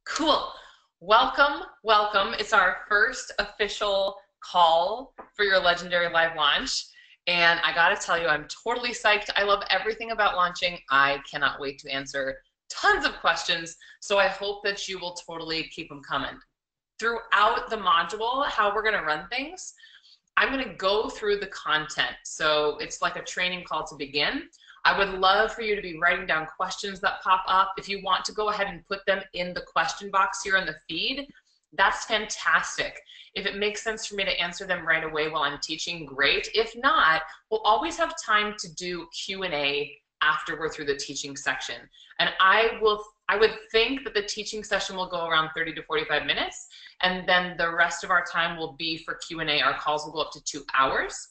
Cool. Welcome, welcome. It's our first official call for your legendary live launch. And I gotta tell you, I'm totally psyched. I love everything about launching. I cannot wait to answer tons of questions. So I hope that you will totally keep them coming. Throughout the module, how we're gonna run things, I'm gonna go through the content. So it's like a training call to begin. I would love for you to be writing down questions that pop up. If you want to go ahead and put them in the question box here in the feed, that's fantastic. If it makes sense for me to answer them right away while I'm teaching, great. If not, we'll always have time to do Q&A after we're through the teaching section. And I would think that the teaching session will go around 30 to 45 minutes, and then the rest of our time will be for Q&A. Our calls will go up to 2 hours.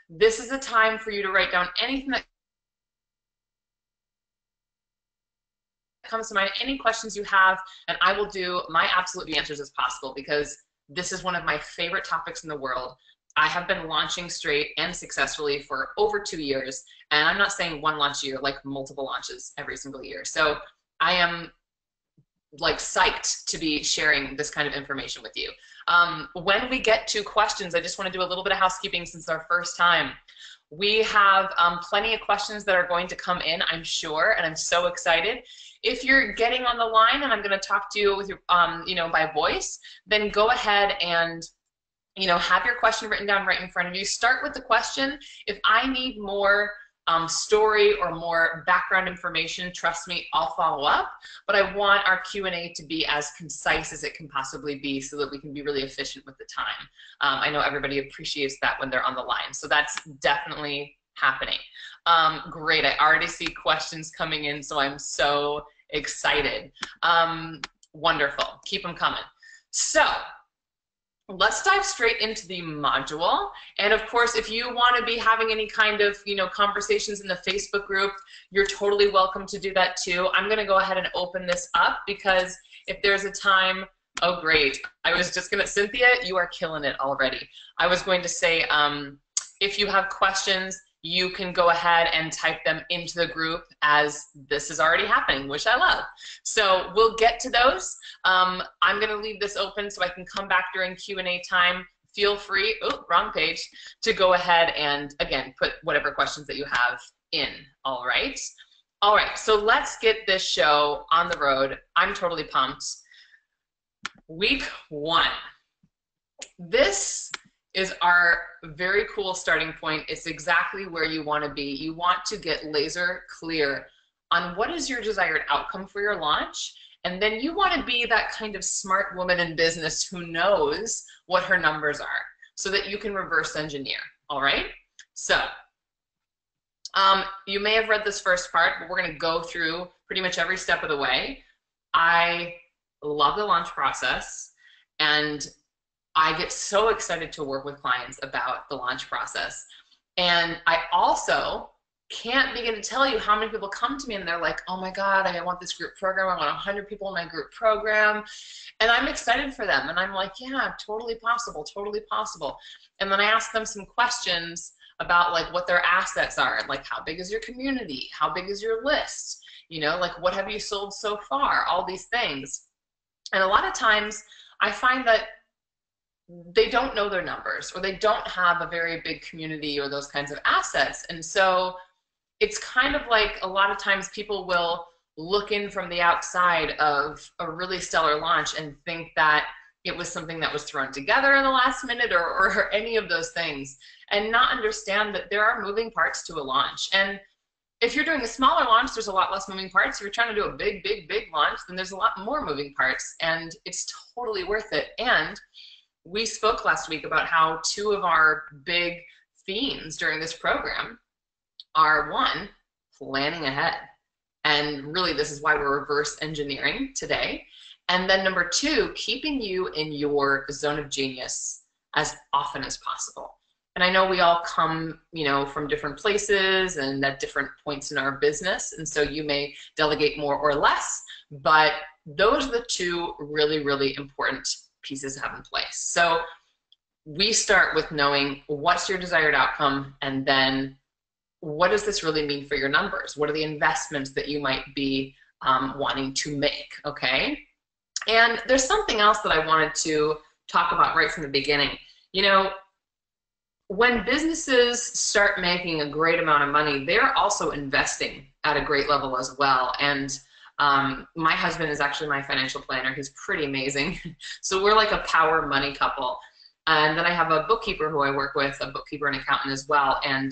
This is a time for you to write down anything that comes to mind, any questions you have, and I will do my absolute answers as possible because this is one of my favorite topics in the world. I have been launching straight and successfully for over 2 years, and I'm not saying one launch a year, like multiple launches every single year. So I am like psyched to be sharing this kind of information with you. When we get to questions, I just want to do a little bit of housekeeping since it's our first time. We have plenty of questions that are going to come in, I'm sure, and I'm so excited. If you're getting on the line and I'm going to talk to you with your, by voice, then go ahead and have your question written down right in front of you. Start with the question. If I need more story or more background information, trust me, I'll follow up, but I want our Q&A to be as concise as it can possibly be so that we can be really efficient with the time. I know everybody appreciates that when they're on the line, so that's definitely happening. Great, I already see questions coming in, so I'm so excited. Wonderful, keep them coming. So, let's dive straight into the module. And of course, if you want to be having any kind of, conversations in the Facebook group, you're totally welcome to do that too. I'm going to go ahead and open this up because if there's a time, oh great. I was just going to, Cynthia, you are killing it already. I was going to say, if you have questions, you can go ahead and type them into the group as this is already happening, which I love. So we'll get to those. I'm going to leave this open so I can come back during Q&A time. Feel free, oh, wrong page, to go ahead and, again, put whatever questions that you have in, all right? All right, so let's get this show on the road. I'm totally pumped. Week 1. This is our very cool starting point. It's exactly where you want to be. You want to get laser clear on what is your desired outcome for your launch, and then you want to be that kind of smart woman in business who knows what her numbers are so that you can reverse engineer, all right? So, you may have read this first part, but we're going to go through pretty much every step of the way. I love the launch process, and I get so excited to work with clients about the launch process. And I also can't begin to tell you how many people come to me and they're like, oh my God, I want this group program. I want 100 people in my group program. And I'm excited for them. And I'm like, yeah, totally possible, totally possible. And then I ask them some questions about like what their assets are. Like how big is your community? How big is your list? Like what have you sold so far? All these things. And a lot of times I find that they don't know their numbers or they don't have a very big community or those kinds of assets. And so it's kind of like a lot of times people will look in from the outside of a really stellar launch and think that it was something that was thrown together in the last minute or any of those things, and not understand that there are moving parts to a launch. And if you're doing a smaller launch, there's a lot less moving parts. If you're trying to do a big, big, big launch, then there's a lot more moving parts, and it's totally worth it. And we spoke last week about how 2 of our big themes during this program are, 1, planning ahead. And really this is why we're reverse engineering today. And then number 2, keeping you in your zone of genius as often as possible. And I know we all come, from different places and at different points in our business. And so you may delegate more or less, but those are the 2 really, really important pieces to have in place. So we start with knowing what's your desired outcome, and then what does this really mean for your numbers? What are the investments that you might be wanting to make, okay? And there's something else that I wanted to talk about right from the beginning. You know, when businesses start making a great amount of money, they're also investing at a great level as well. And my husband is actually my financial planner. He's pretty amazing. So we're like a power money couple. And then I have a bookkeeper who I work with, a bookkeeper and accountant as well. And,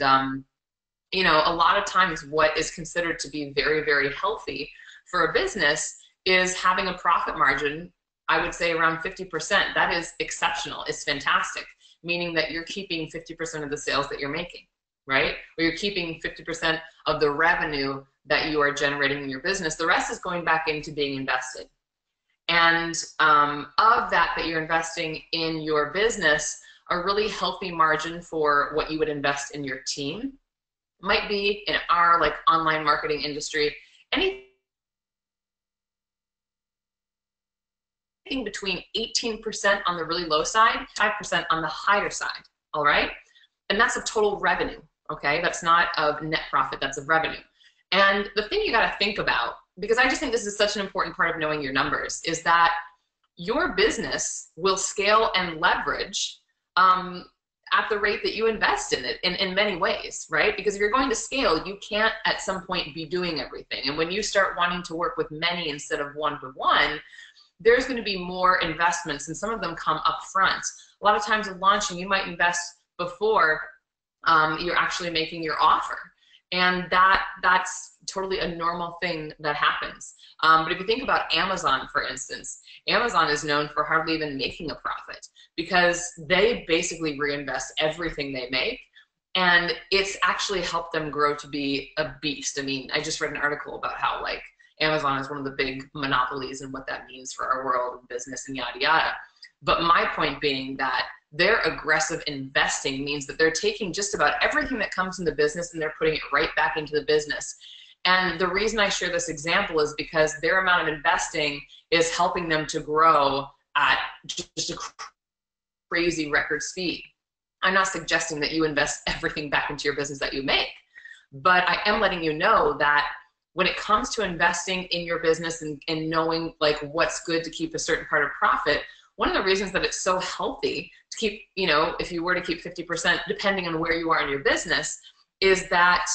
you know, a lot of times what is considered to be very, very healthy for a business is having a profit margin, I would say around 50%. That is exceptional. It's fantastic, meaning that you're keeping 50% of the sales that you're making, right? Or you're keeping 50% of the revenue that you are generating in your business. The rest is going back into being invested. And of that you're investing in your business, a really healthy margin for what you would invest in your team might be, in our like online marketing industry, anything between 18% on the really low side, 5% on the higher side, all right? And that's of total revenue, okay? That's not of net profit, that's of revenue. And the thing you gotta think about, because I just think this is such an important part of knowing your numbers, is that your business will scale and leverage at the rate that you invest in it in many ways, right? Because if you're going to scale, you can't at some point be doing everything. And when you start wanting to work with many instead of one-to-one, there's going to be more investments, and some of them come up front. A lot of times in launching, you might invest before you're actually making your offer. And that's totally a normal thing that happens. But if you think about Amazon, for instance, Amazon is known for hardly even making a profit because they basically reinvest everything they make. And it's actually helped them grow to be a beast. I mean, I just read an article about how like Amazon is one of the big monopolies and what that means for our world of business and yada yada. But my point being that their aggressive investing means that they're taking just about everything that comes in the business and they're putting it right back into the business. And the reason I share this example is because their amount of investing is helping them to grow at just a crazy record speed. I'm not suggesting that you invest everything back into your business that you make, but I am letting you know that when it comes to investing in your business and knowing like what's good to keep a certain part of profit, one of the reasons that it's so healthy to keep, you know, if you were to keep 50%, depending on where you are in your business, is that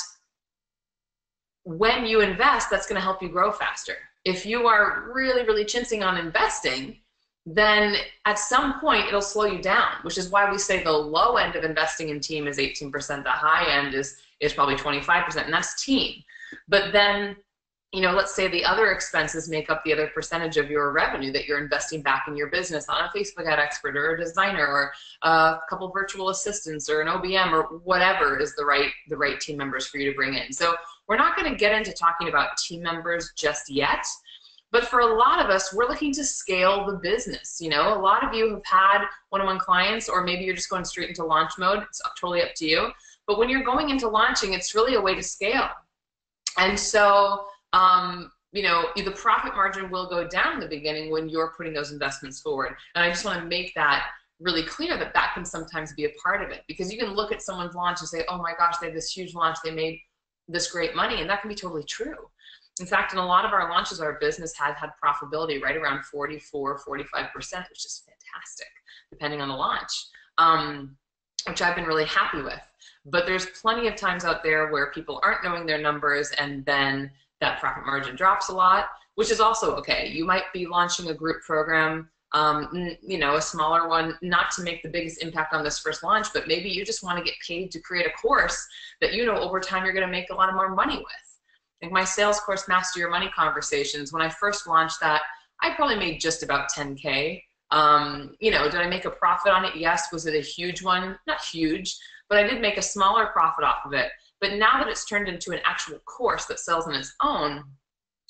when you invest, that's going to help you grow faster. If you are really, really chinsing on investing, then at some point it'll slow you down, which is why we say the low end of investing in team is 18%, the high end is probably 25%, and that's team. But then, you know, let's say the other expenses make up the other percentage of your revenue that you're investing back in your business on a Facebook ad expert or a designer or a couple virtual assistants or an OBM or whatever is the right team members for you to bring in. So we're not going to get into talking about team members just yet, but for a lot of us, we're looking to scale the business. You know, a lot of you have had one-on-one clients, or maybe you're just going straight into launch mode. It's totally up to you. But when you're going into launching, it's really a way to scale. And so, you know, the profit margin will go down in the beginning when you're putting those investments forward. And I just want to make that really clear that that can sometimes be a part of it, because you can look at someone's launch and say, oh my gosh, they have this huge launch, they made this great money, and that can be totally true. In fact, in a lot of our launches, our business had profitability right around 44, 45%, which is fantastic, depending on the launch, which I've been really happy with. But there's plenty of times out there where people aren't knowing their numbers, and then that profit margin drops a lot, which is also okay. You might be launching a group program, you know, a smaller one, not to make the biggest impact on this first launch, but maybe you just want to get paid to create a course that you know over time you're going to make a lot more money with. Like my sales course, Master Your Money Conversations, when I first launched that, I probably made just about 10K. You know, did I make a profit on it? Yes. Was it a huge one? Not huge, but I did make a smaller profit off of it. But now that it's turned into an actual course that sells on its own,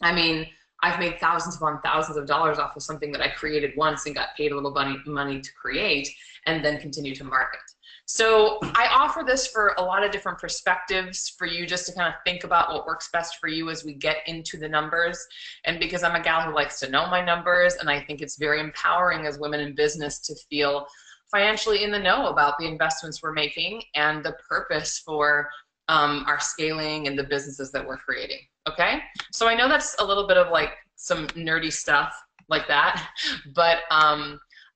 I mean, I've made thousands upon thousands of dollars off of something that I created once and got paid a little money to create and then continue to market. So I offer this for a lot of different perspectives for you just to kind of think about what works best for you as we get into the numbers. And because I'm a gal who likes to know my numbers, and I think it's very empowering as women in business to feel financially in the know about the investments we're making and the purpose for our scaling and the businesses that we're creating. Okay, so I know that's a little bit of like some nerdy stuff like that, but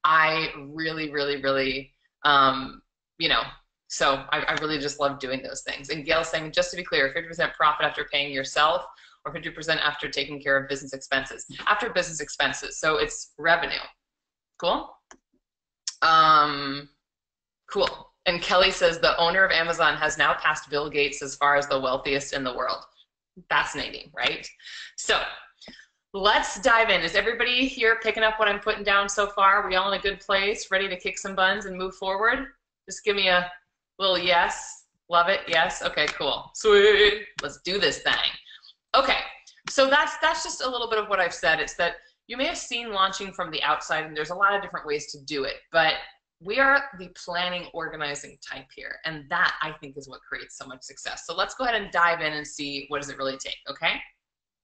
I really, really, really, you know, so I really just love doing those things. And Gail's saying, just to be clear, 50% profit after paying yourself, or 50% after taking care of business expenses. After business expenses, so it's revenue. Cool? Cool. And Kelly says, the owner of Amazon has now passed Bill Gates as far as the wealthiest in the world. Fascinating, right? So let's dive in. Is everybody here picking up what I'm putting down so far? Are we all in a good place, ready to kick some buns and move forward? Just give me a little yes. Love it. Yes. Okay, cool. Sweet. Let's do this thing. Okay, so that's just a little bit of what I've said. It's that you may have seen launching from the outside, and there's a lot of different ways to do it, but we are the planning, organizing type here, and that, I think, is what creates so much success. So let's go ahead and dive in and see, what does it really take, okay?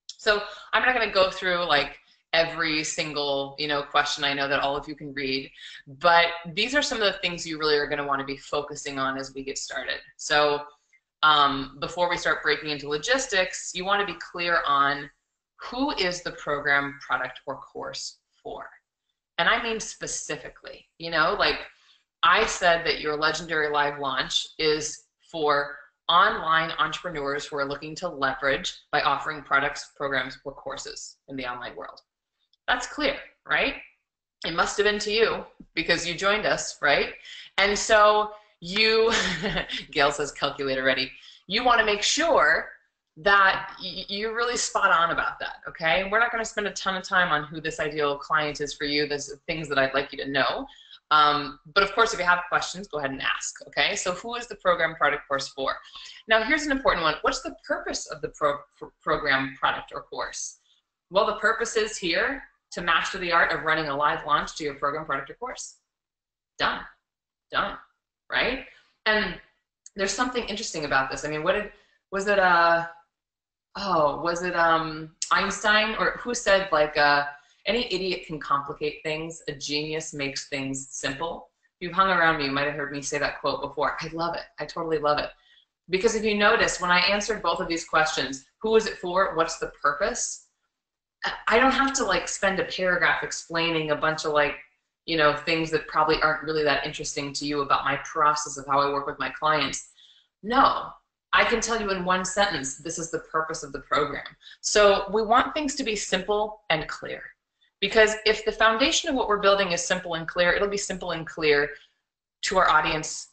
So I'm not going to go through like every single, question. I know that all of you can read, but these are some of the things you really are going to want to be focusing on as we get started. So before we start breaking into logistics, you want to be clear on who is the program, product, or course for. And I mean specifically, like I said that your legendary live launch is for online entrepreneurs who are looking to leverage by offering products, programs, or courses in the online world. That's clear, right? It must have been to you because you joined us, right? And so you, Gail says calculator ready. You want to make sure that you're really spot on about that, okay? We're not going to spend a ton of time on who this ideal client is for you. There's things that I'd like you to know. But of course, if you have questions, go ahead and ask, okay? So who is the program, product, course for? Now, here's an important one. What's the purpose of the program, product, or course? Well, the purpose is here to master the art of running a live launch to your program, product, or course. Done, right? And there's something interesting about this. I mean, was it Einstein, or who said like, any idiot can complicate things, a genius makes things simple? If you've hung around me, you might have heard me say that quote before. I love it. I totally love it. Because if you notice, when I answered both of these questions, who is it for, what's the purpose, I don't have to like spend a paragraph explaining a bunch of like, things that probably aren't really that interesting to you about my process of how I work with my clients. No, I can tell you in one sentence, this is the purpose of the program. So we want things to be simple and clear. Because if the foundation of what we're building is simple and clear, it'll be simple and clear to our audience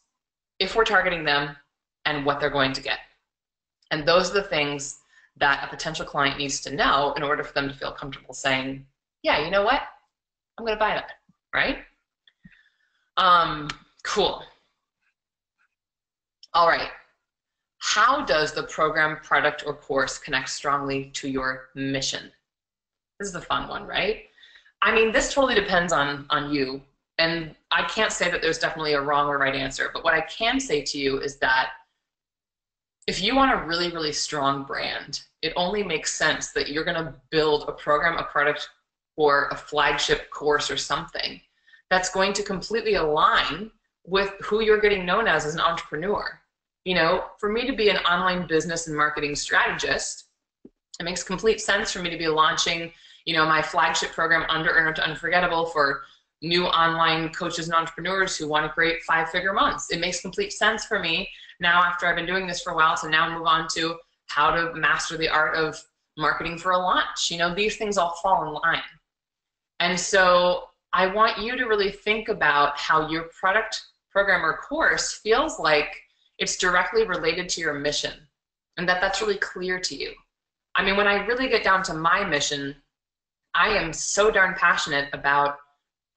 if we're targeting them and what they're going to get. And those are the things that a potential client needs to know in order for them to feel comfortable saying, yeah, you know what? I'm going to buy that, right? Cool. All right. How does the program, product, or course connect strongly to your mission? This is a fun one, right? I mean, this totally depends on you. And I can't say that there's definitely a wrong or right answer, but what I can say to you is that if you want a really, really strong brand, it only makes sense that you're going to build a program, a product, or a flagship course or something that's going to completely align with who you're getting known as an entrepreneur. For me to be an online business and marketing strategist, it makes complete sense for me to be launching, my flagship program, Under Earn Up to Unforgettable, for new online coaches and entrepreneurs who want to create 5-figure months. It makes complete sense for me now, after I've been doing this for a while, to now move on to how to master the art of marketing for a launch. These things all fall in line. And so I want you to really think about how your product, program, or course feels like it's directly related to your mission, and that's really clear to you. I mean, when I really get down to my mission, I am so darn passionate about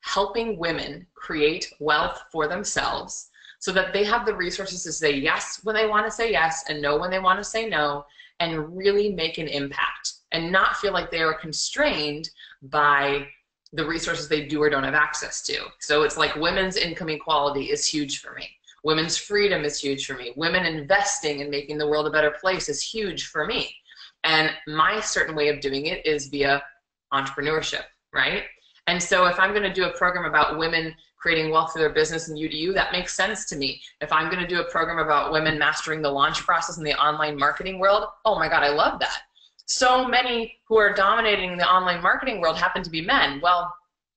helping women create wealth for themselves so that they have the resources to say yes when they want to say yes and no when they want to say no, and really make an impact and not feel like they are constrained by the resources they do or don't have access to. So it's like women's income equality is huge for me. Women's freedom is huge for me. Women investing and making the world a better place is huge for me. And my certain way of doing it is via entrepreneurship, right? And so if I'm going to do a program about women creating wealth for their business in UDU, that makes sense to me. If I'm going to do a program about women mastering the launch process in the online marketing world, oh my God, I love that. So many who are dominating the online marketing world happen to be men. Well,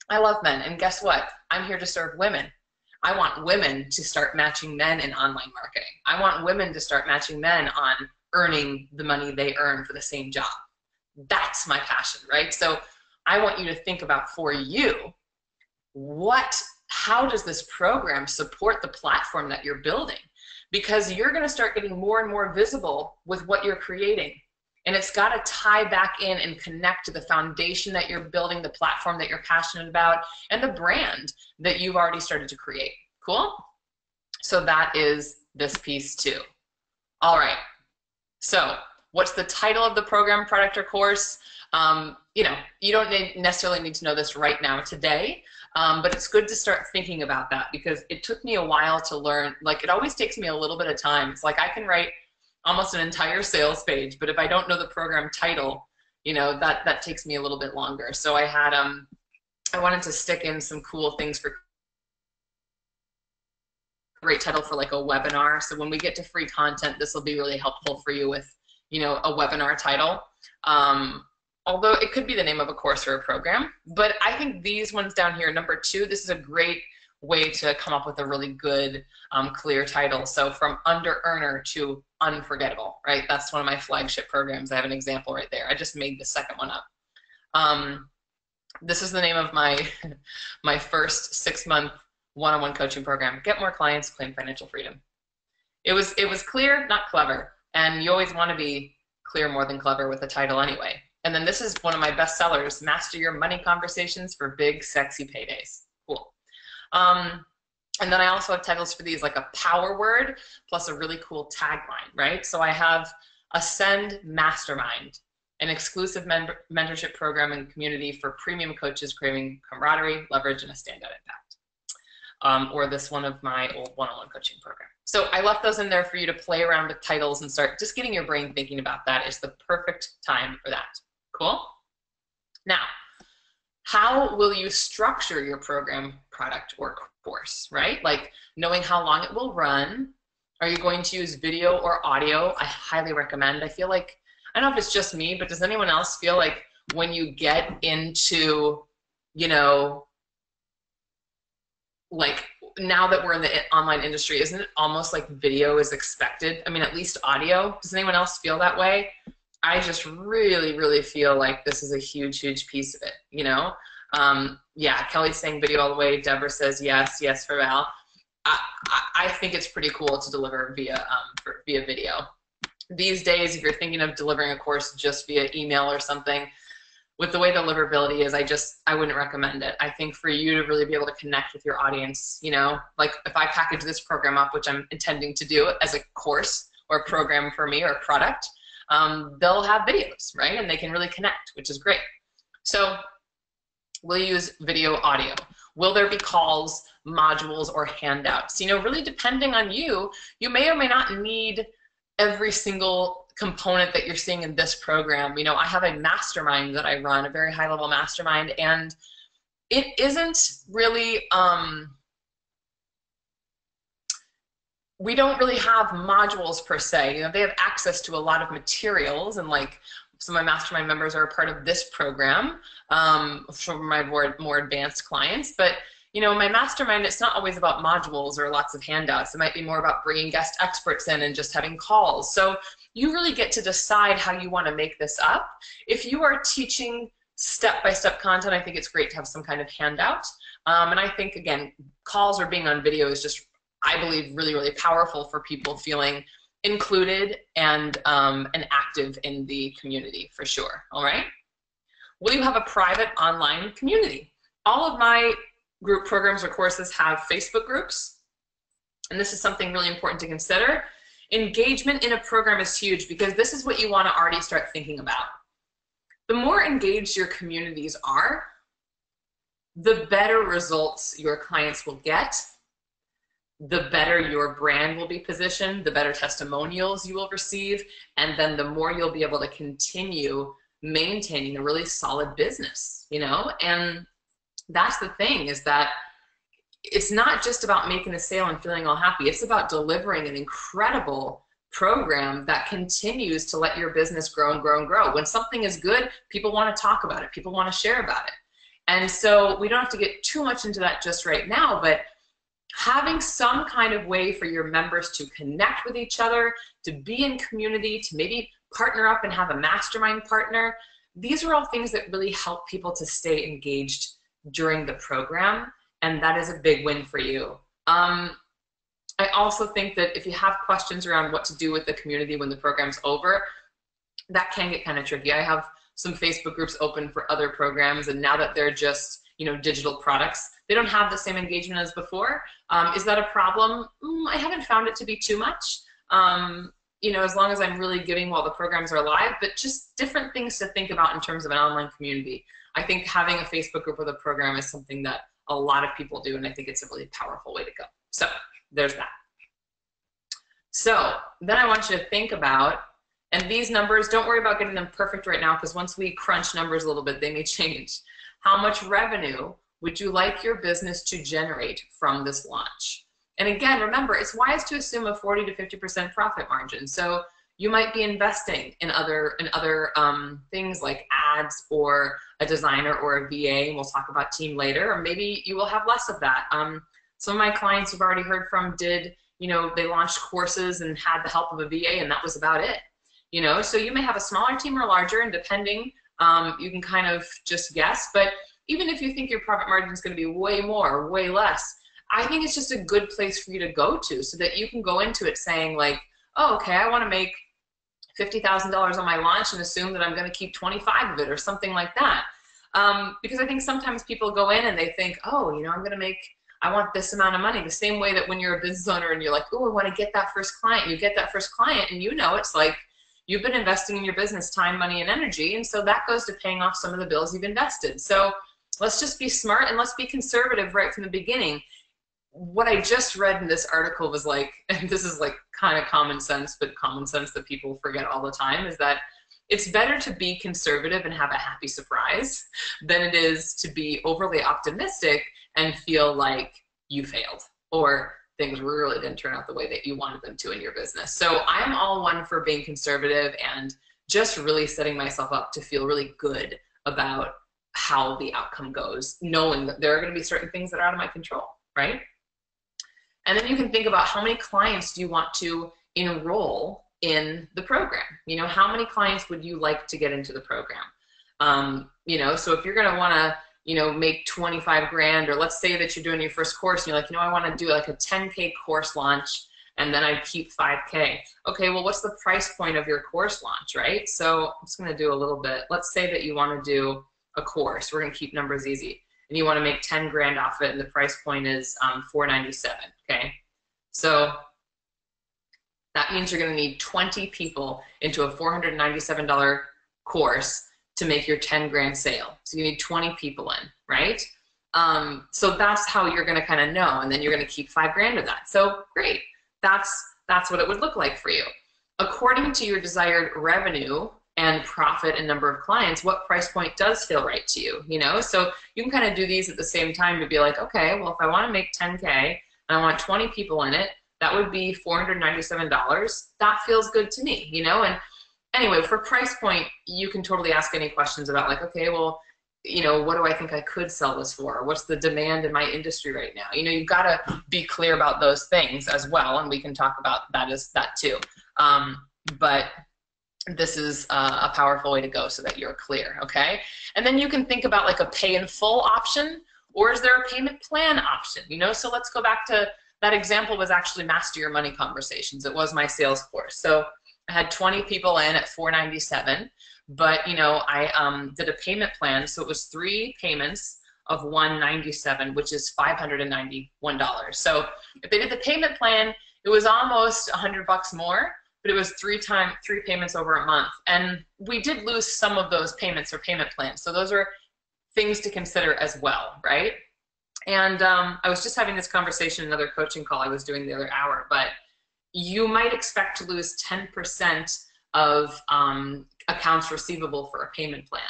I love men, and guess what? I'm here to serve women. I want women to start matching men in online marketing. I want women to start matching men on earning the money they earn for the same job. That's my passion, right? So I want you to think about, for you, how does this program support the platform that you're building? Because you're going to start getting more and more visible with what you're creating. And it's got to tie back in and connect to the foundation that you're building, the platform that you're passionate about, and the brand that you've already started to create. Cool? So that is this piece too. All right. So what's the title of the program, product, or course? You know, you don't necessarily need to know this right now today, but it's good to start thinking about that, because it took me a while to learn. Like, it always takes me a little bit of time. It's like I can write almost an entire sales page, but if I don't know the program title, you know, that takes me a little bit longer. So I had, I wanted to stick in some cool things for great title for like a webinar. So when we get to free content, this will be really helpful for you with, you know, a webinar title. Although it could be the name of a course or a program, but I think these ones down here, number 2, this is a great way to come up with a really good, clear title. So from under earner to unforgettable, right? That's one of my flagship programs. I have an example right there. I just made the second one up. This is the name of my my first 6-month one-on-one coaching program. Get more clients, claim financial freedom. It was clear, not clever. And you always want to be clear more than clever with a title anyway. And then this is one of my best sellers, Master Your Money Conversations for Big Sexy Paydays. Cool. And then I also have titles for these, like a power word plus a really cool tagline, right? So I have Ascend Mastermind, an exclusive mentorship program and community for premium coaches craving camaraderie, leverage, and a standout impact. Or this one of my old one-on-one coaching program. So I left those in there for you to play around with titles and start just getting your brain thinking about that. It's the perfect time for that. Cool? Now, how will you structure your program, product, or course, right? Like knowing how long it will run. Are you going to use video or audio? I highly recommend. I feel like, I don't know if it's just me, but does anyone else feel like when you get into, you know, like now that we're in the online industry, isn't it almost like video is expected? I mean, at least audio. Does anyone else feel that way? I just really, really feel like this is a huge, huge piece of it, you know? Yeah, Kelly's saying video all the way. Deborah says yes, yes for Val. I think it's pretty cool to deliver via video. These days, if you're thinking of delivering a course just via email or something, with the way the deliverability is, I wouldn't recommend it. I think for you to really be able to connect with your audience, you know, like if I package this program up, which I'm intending to do as a course or a program for me or a product, they'll have videos, right? And they can really connect, which is great. So we'll use video, audio. Will there be calls, modules, or handouts? You know, really depending on you, you may or may not need every single component that you're seeing in this program. You know, I have a mastermind that I run, a very high level mastermind, and it isn't really, we don't really have modules per se. You know, they have access to a lot of materials, and like some of my mastermind members are a part of this program for my more advanced clients. But you know, my mastermind, it's not always about modules or lots of handouts. It might be more about bringing guest experts in and just having calls. So you really get to decide how you want to make this up. If you are teaching step-by-step content, I think it's great to have some kind of handout. And I think, again, calls or being on video is just, I believe, really, really powerful for people feeling included and active in the community, for sure. All right? Will you have a private online community? All of my group programs or courses have Facebook groups, and this is something really important to consider. Engagement in a program is huge, because this is what you want to already start thinking about. The more engaged your communities are, the better results your clients will get, the better your brand will be positioned, the better testimonials you will receive, and then the more you'll be able to continue maintaining a really solid business, you know? And that's the thing, is that it's not just about making a sale and feeling all happy. It's about delivering an incredible program that continues to let your business grow and grow and grow. When something is good, people want to talk about it. People want to share about it. And so we don't have to get too much into that just right now, but having some kind of way for your members to connect with each other, to be in community, to maybe partner up and have a mastermind partner, these are all things that really help people to stay engaged during the program, and that is a big win for you. I also think that if you have questions around what to do with the community when the program's over, that can get kind of tricky. I have some Facebook groups open for other programs, and now that they're just, you know, digital products, they don't have the same engagement as before. Is that a problem? I haven't found it to be too much. You know, as long as I'm really giving while the programs are live, but just different things to think about in terms of an online community. I think having a Facebook group with a program is something that a lot of people do, and I think it's a really powerful way to go. So there's that. So then I want you to think about, and these numbers, don't worry about getting them perfect right now, because once we crunch numbers a little bit, they may change. How much revenue would you like your business to generate from this launch? And again, remember, it's wise to assume a 40 to 50% profit margin. So you might be investing in other things like ads or a designer or a VA, and we'll talk about team later, or maybe you will have less of that. Some of my clients you've already heard from did, you know, they launched courses and had the help of a VA, and that was about it. You know, so you may have a smaller team or larger, and depending, you can kind of just guess. But even if you think your profit margin is going to be way more or way less, I think it's just a good place for you to go to, so that you can go into it saying like, oh, okay, I want to make $50,000 on my launch and assume that I'm going to keep 25 of it or something like that. Because I think sometimes people go in and they think, oh, you know, I want this amount of money. The same way that when you're a business owner and you're like, oh, I want to get that first client. You get that first client, and you know, it's like you've been investing in your business time, money, and energy, and so that goes to paying off some of the bills you've invested. So let's just be smart and let's be conservative right from the beginning. What I just read in this article was like, and this is like kind of common sense, but common sense that people forget all the time, is that it's better to be conservative and have a happy surprise than it is to be overly optimistic and feel like you failed or things really didn't turn out the way that you wanted them to in your business. So I'm all one for being conservative and just really setting myself up to feel really good about how the outcome goes, knowing that there are going to be certain things that are out of my control, right? And then you can think about how many clients do you want to enroll in the program? You know, how many clients would you like to get into the program? You know, so if you're going to want to, you know, make 25 grand, or let's say that you're doing your first course and you're like, you know, I want to do like a 10K course launch and then I keep 5K. Okay, well, what's the price point of your course launch, right? So I'm just going to do a little bit. Let's say that you want to do a course. We're going to keep numbers easy. And you want to make 10 grand off it, and the price point is $497, okay? So that means you're going to need 20 people into a $497 course to make your 10 grand sale. So you need 20 people in, right? So that's how you're going to kind of know, and then you're going to keep 5 grand of that. So great, that's what it would look like for you. According to your desired revenue and profit and number of clients, what price point does feel right to you, you know? So you can kind of do these at the same time to be like, okay, well, if I want to make 10K and I want 20 people in it, that would be $497. That feels good to me, you know? And anyway, for price point, you can totally ask any questions about like, okay, well, you know, what do I think I could sell this for? What's the demand in my industry right now? You know, you've got to be clear about those things as well, and we can talk about that too. But this is a powerful way to go so that you're clear, okay? And then you can think about like a pay in full option, or is there a payment plan option? You know, so let's go back to that example was actually Master Your Money Conversations. It was my sales course. So I had 20 people in at $497, but you know, I did a payment plan, so it was 3 payments of $197, which is $591. So if they did the payment plan, it was almost $100 more, but it was 3 payments over a month. And we did lose some of those payments or payment plans. So those are things to consider as well, right? And I was just having this conversation in another coaching call I was doing the other hour, but you might expect to lose 10% of accounts receivable for a payment plan.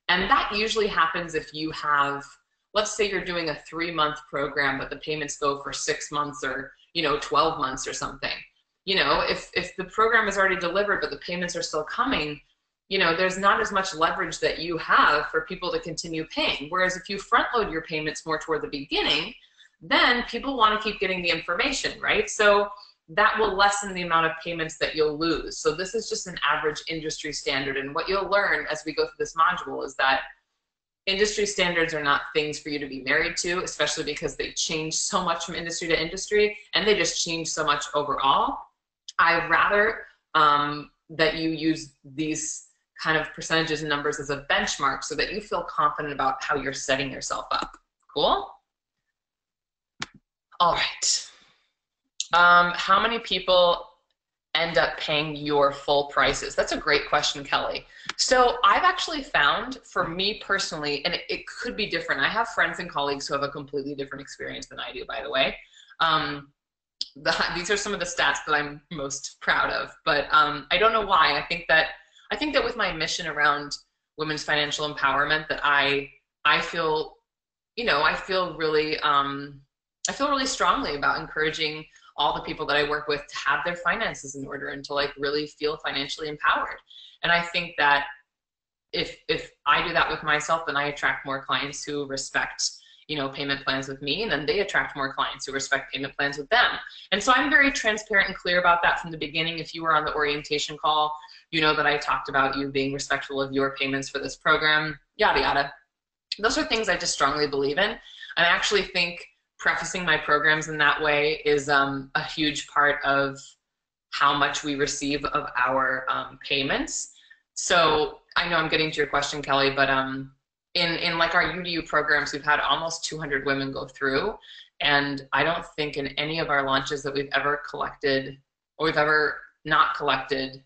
And that usually happens if you have let's say you're doing a 3-month program, but the payments go for 6 months or, 12 months or something. If the program is already delivered, but the payments are still coming, there's not as much leverage that you have for people to continue paying. Whereas if you front load your payments more toward the beginning, then people want to keep getting the information, right? So that will lessen the amount of payments that you'll lose. So this is just an average industry standard. And what you'll learn as we go through this module is that industry standards are not things for you to be married to, especially because they change so much from industry to industry, and they just change so much overall. I'd rather that you use these kind of percentages and numbers as a benchmark so that you feel confident about how you're setting yourself up. Cool? All right. How many people end up paying your full prices? That's a great question, Kelly. So I've actually found, for me personally, and it could be different. I have friends and colleagues who have a completely different experience than I do, by the way. These are some of the stats that I'm most proud of, but I don't know why. I think that with my mission around women's financial empowerment, that I feel, I feel really strongly about encouraging all the people that I work with to have their finances in order and to like really feel financially empowered. And I think that if I do that with myself, then I attract more clients who respect, payment plans with me, and then they attract more clients who respect payment plans with them. And so I'm very transparent and clear about that from the beginning. If you were on the orientation call, you know that I talked about you being respectful of your payments for this program, yada, yada. Those are things I just strongly believe in. And I actually think prefacing my programs in that way is a huge part of how much we receive of our payments. So I know I'm getting to your question, Kelly, but in like our UDU programs, we've had almost 200 women go through, and I don't think in any of our launches that we've ever collected, or we've ever not collected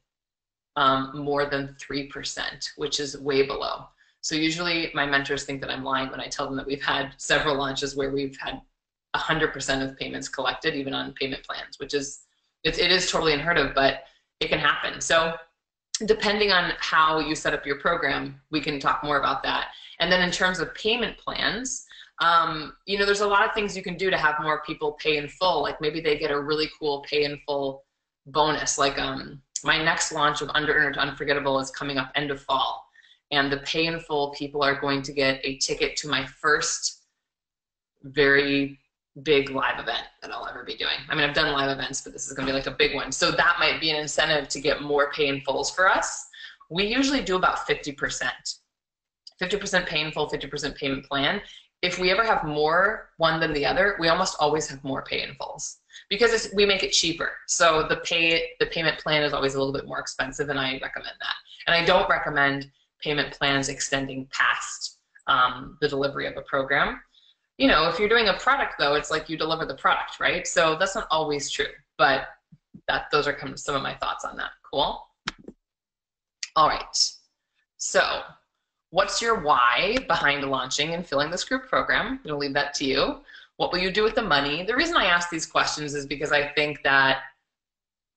more than 3%, which is way below. So usually my mentors think that I'm lying when I tell them that we've had several launches where we've had 100% of payments collected, even on payment plans, which is, it is totally unheard of, but it can happen. So depending on how you set up your program, we can talk more about that. And then in terms of payment plans, there's a lot of things you can do to have more people pay in full. Like maybe they get a really cool pay in full bonus. Like my next launch of Under Earner to Unforgettable is coming up end of fall. And the pay in full people are going to get a ticket to my first very big live event that I'll ever be doing. I mean, I've done live events, but this is going to be like a big one. So that might be an incentive to get more pay in fulls for us. We usually do about 50%. 50% pay in full, 50% payment plan. If we ever have more one than the other, we almost always have more pay in fulls because we make it cheaper. So the payment plan is always a little bit more expensive, and I recommend that. And I don't recommend payment plans extending past the delivery of a program. If you're doing a product, though, it's like you deliver the product, right? So that's not always true, but those are some of my thoughts on that. Cool? All right. So what's your why behind launching and filling this group program? I'm going to leave that to you. What will you do with the money? The reason I ask these questions is because I think that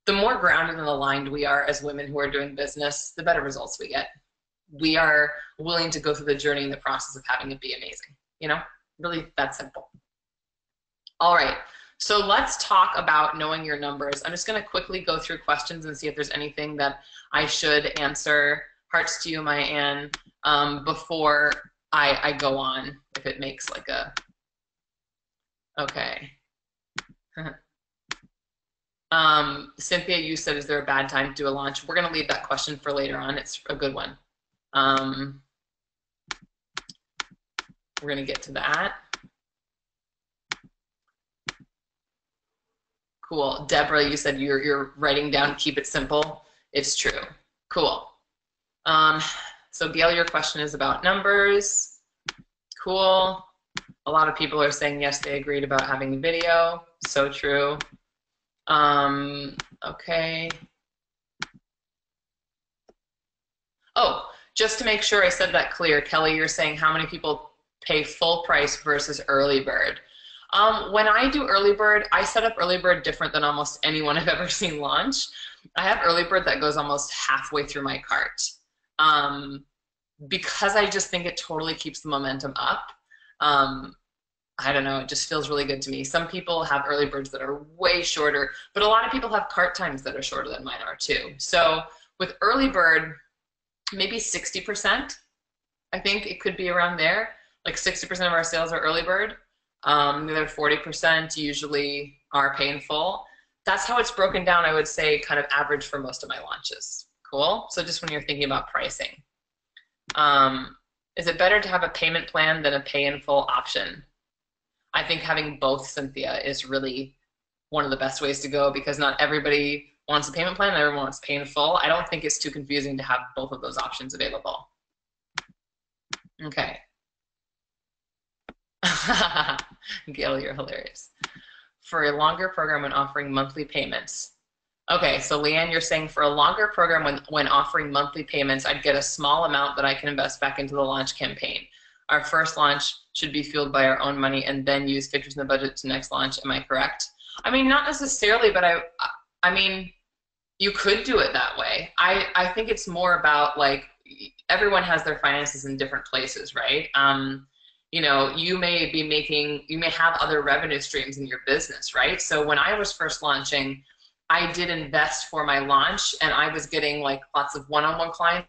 the more grounded and aligned we are as women who are doing business, the better results we get. We are willing to go through the journey and the process of having it be amazing, Really that simple. All right, so let's talk about knowing your numbers. I'm just going to quickly go through questions and see if there's anything that I should answer. Hearts to you, my Ann, before I go on, if it makes like a, okay. Cynthia, you said, is there a bad time to do a launch? We're going to leave that question for later on. It's a good one. We're going to get to that. Cool. Deborah, you said you're writing down, keep it simple. It's true. Cool. So Gail, your question is about numbers. Cool. A lot of people are saying yes, they agreed about having video. So true. Okay. Oh, just to make sure I said that clear, Kelly, you're saying how many people pay full price versus early bird. When I do early bird, I set up early bird different than almost anyone I've ever seen launch. I have early bird that goes almost halfway through my cart because I just think it totally keeps the momentum up. I don't know, it just feels really good to me. Some people have early birds that are way shorter, but a lot of people have cart times that are shorter than mine are too. So with early bird, maybe 60%. I think it could be around there. Like 60% of our sales are early bird. The other 40% usually are pay in full. That's how it's broken down, I would say, kind of average for most of my launches. Cool? So just when you're thinking about pricing. Is it better to have a payment plan than a pay in full option? I think having both, Cynthia, is really one of the best ways to go because not everybody wants a payment plan and everyone wants pay in full. I don't think it's too confusing to have both of those options available. Okay. Gail, you're hilarious. For a longer program when offering monthly payments. Okay, so Leanne, you're saying for a longer program when offering monthly payments, I'd get a small amount that I can invest back into the launch campaign. Our first launch should be fueled by our own money and then use figures in the budget to next launch. Am I correct? I mean, not necessarily, but I mean, you could do it that way. I think it's more about like everyone has their finances in different places, right? You know, you may have other revenue streams in your business, right? So when I was first launching, I did invest for my launch and I was getting like lots of one-on-one clients.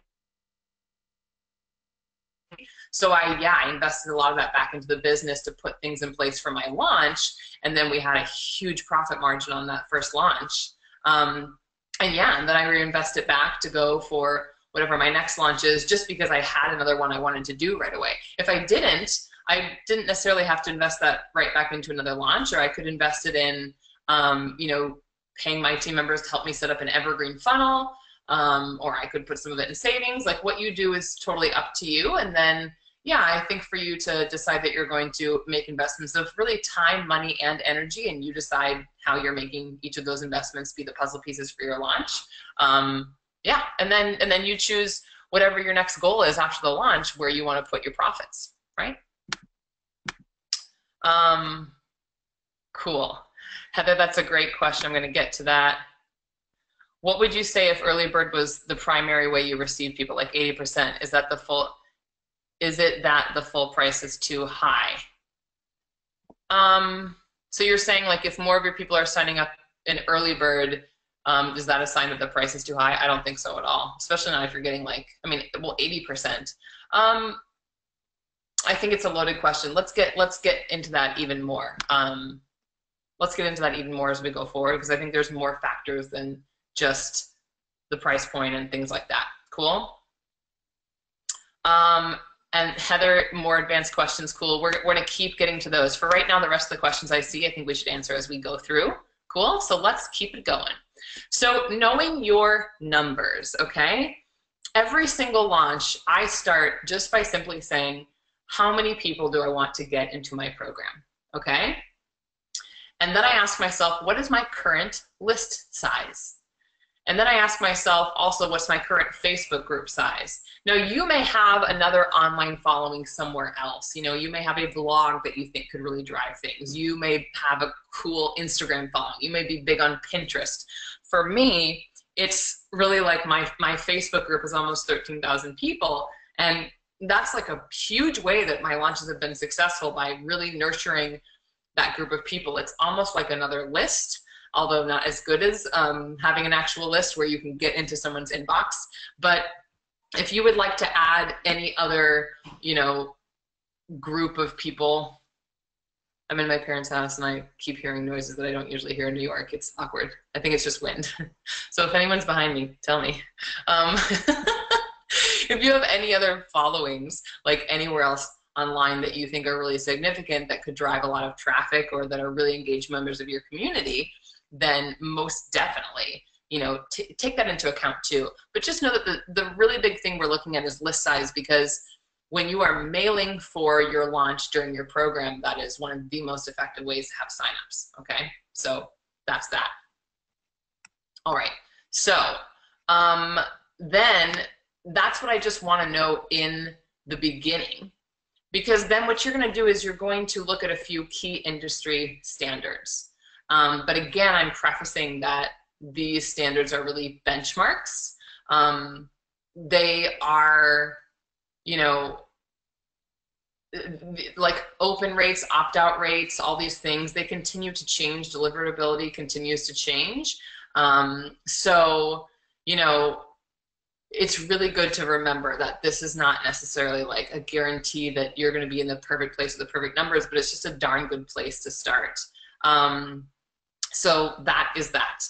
So I invested a lot of that back into the business to put things in place for my launch. And then we had a huge profit margin on that first launch. And then I reinvest it back to go for whatever my next launch is, just because I had another one I wanted to do right away. If I didn't necessarily have to invest that right back into another launch, or I could invest it in, you know, paying my team members to help me set up an evergreen funnel, or I could put some of it in savings. Like what you do is totally up to you. And then, yeah, I think for you to decide that you're going to make investments of really time, money, and energy, and you decide how you're making each of those investments be the puzzle pieces for your launch. Yeah, and then you choose whatever your next goal is after the launch where you want to put your profits, right? Cool. Heather, that's a great question. I'm going to get to that. What would you say if early bird was the primary way you receive people, like 80%? Is it that the full price is too high? So you're saying like if more of your people are signing up in early bird, is that a sign that the price is too high? I don't think so at all, especially not if you're getting like, I mean, well, 80%. I think it's a loaded question. Let's get into that even more. Let's get into that even more as we go forward, because I think there's more factors than just the price point and things like that. Cool? And Heather, more advanced questions, cool. We're gonna keep getting to those. For right now, the rest of the questions I see, I think we should answer as we go through. Cool, so let's keep it going. So knowing your numbers, okay? Every single launch, I start just by simply saying, how many people do I want to get into my program, okay? And then I ask myself, what is my current list size? And then I ask myself also, what's my current Facebook group size? Now, you may have another online following somewhere else. You know, you may have a blog that you think could really drive things. You may have a cool Instagram following. You may be big on Pinterest. For me, it's really like my Facebook group is almost 13,000 people. And that's like a huge way that my launches have been successful, by really nurturing that group of people. It's almost like another list, although not as good as having an actual list where you can get into someone's inbox. But if you would like to add any other, you know, group of people, I'm in my parents' house and I keep hearing noises that I don't usually hear in New York. It's awkward. I think it's just wind. So if anyone's behind me, tell me. If you have any other followings, like anywhere else online that you think are really significant, that could drive a lot of traffic, or that are really engaged members of your community, then most definitely, you know, take that into account too. But just know that the really big thing we're looking at is list size, because when you are mailing for your launch during your program, that is one of the most effective ways to have signups, okay? So that's that. All right, so then that's what I just want to know in the beginning. Because then what you're going to do is you're going to look at a few key industry standards. But again, I'm prefacing that these standards are really benchmarks. They are, you know, like open rates, opt-out rates, all these things, they continue to change. Deliverability continues to change. So, you know, it's really good to remember that this is not necessarily like a guarantee that you're going to be in the perfect place with the perfect numbers, but it's just a darn good place to start. So that is that.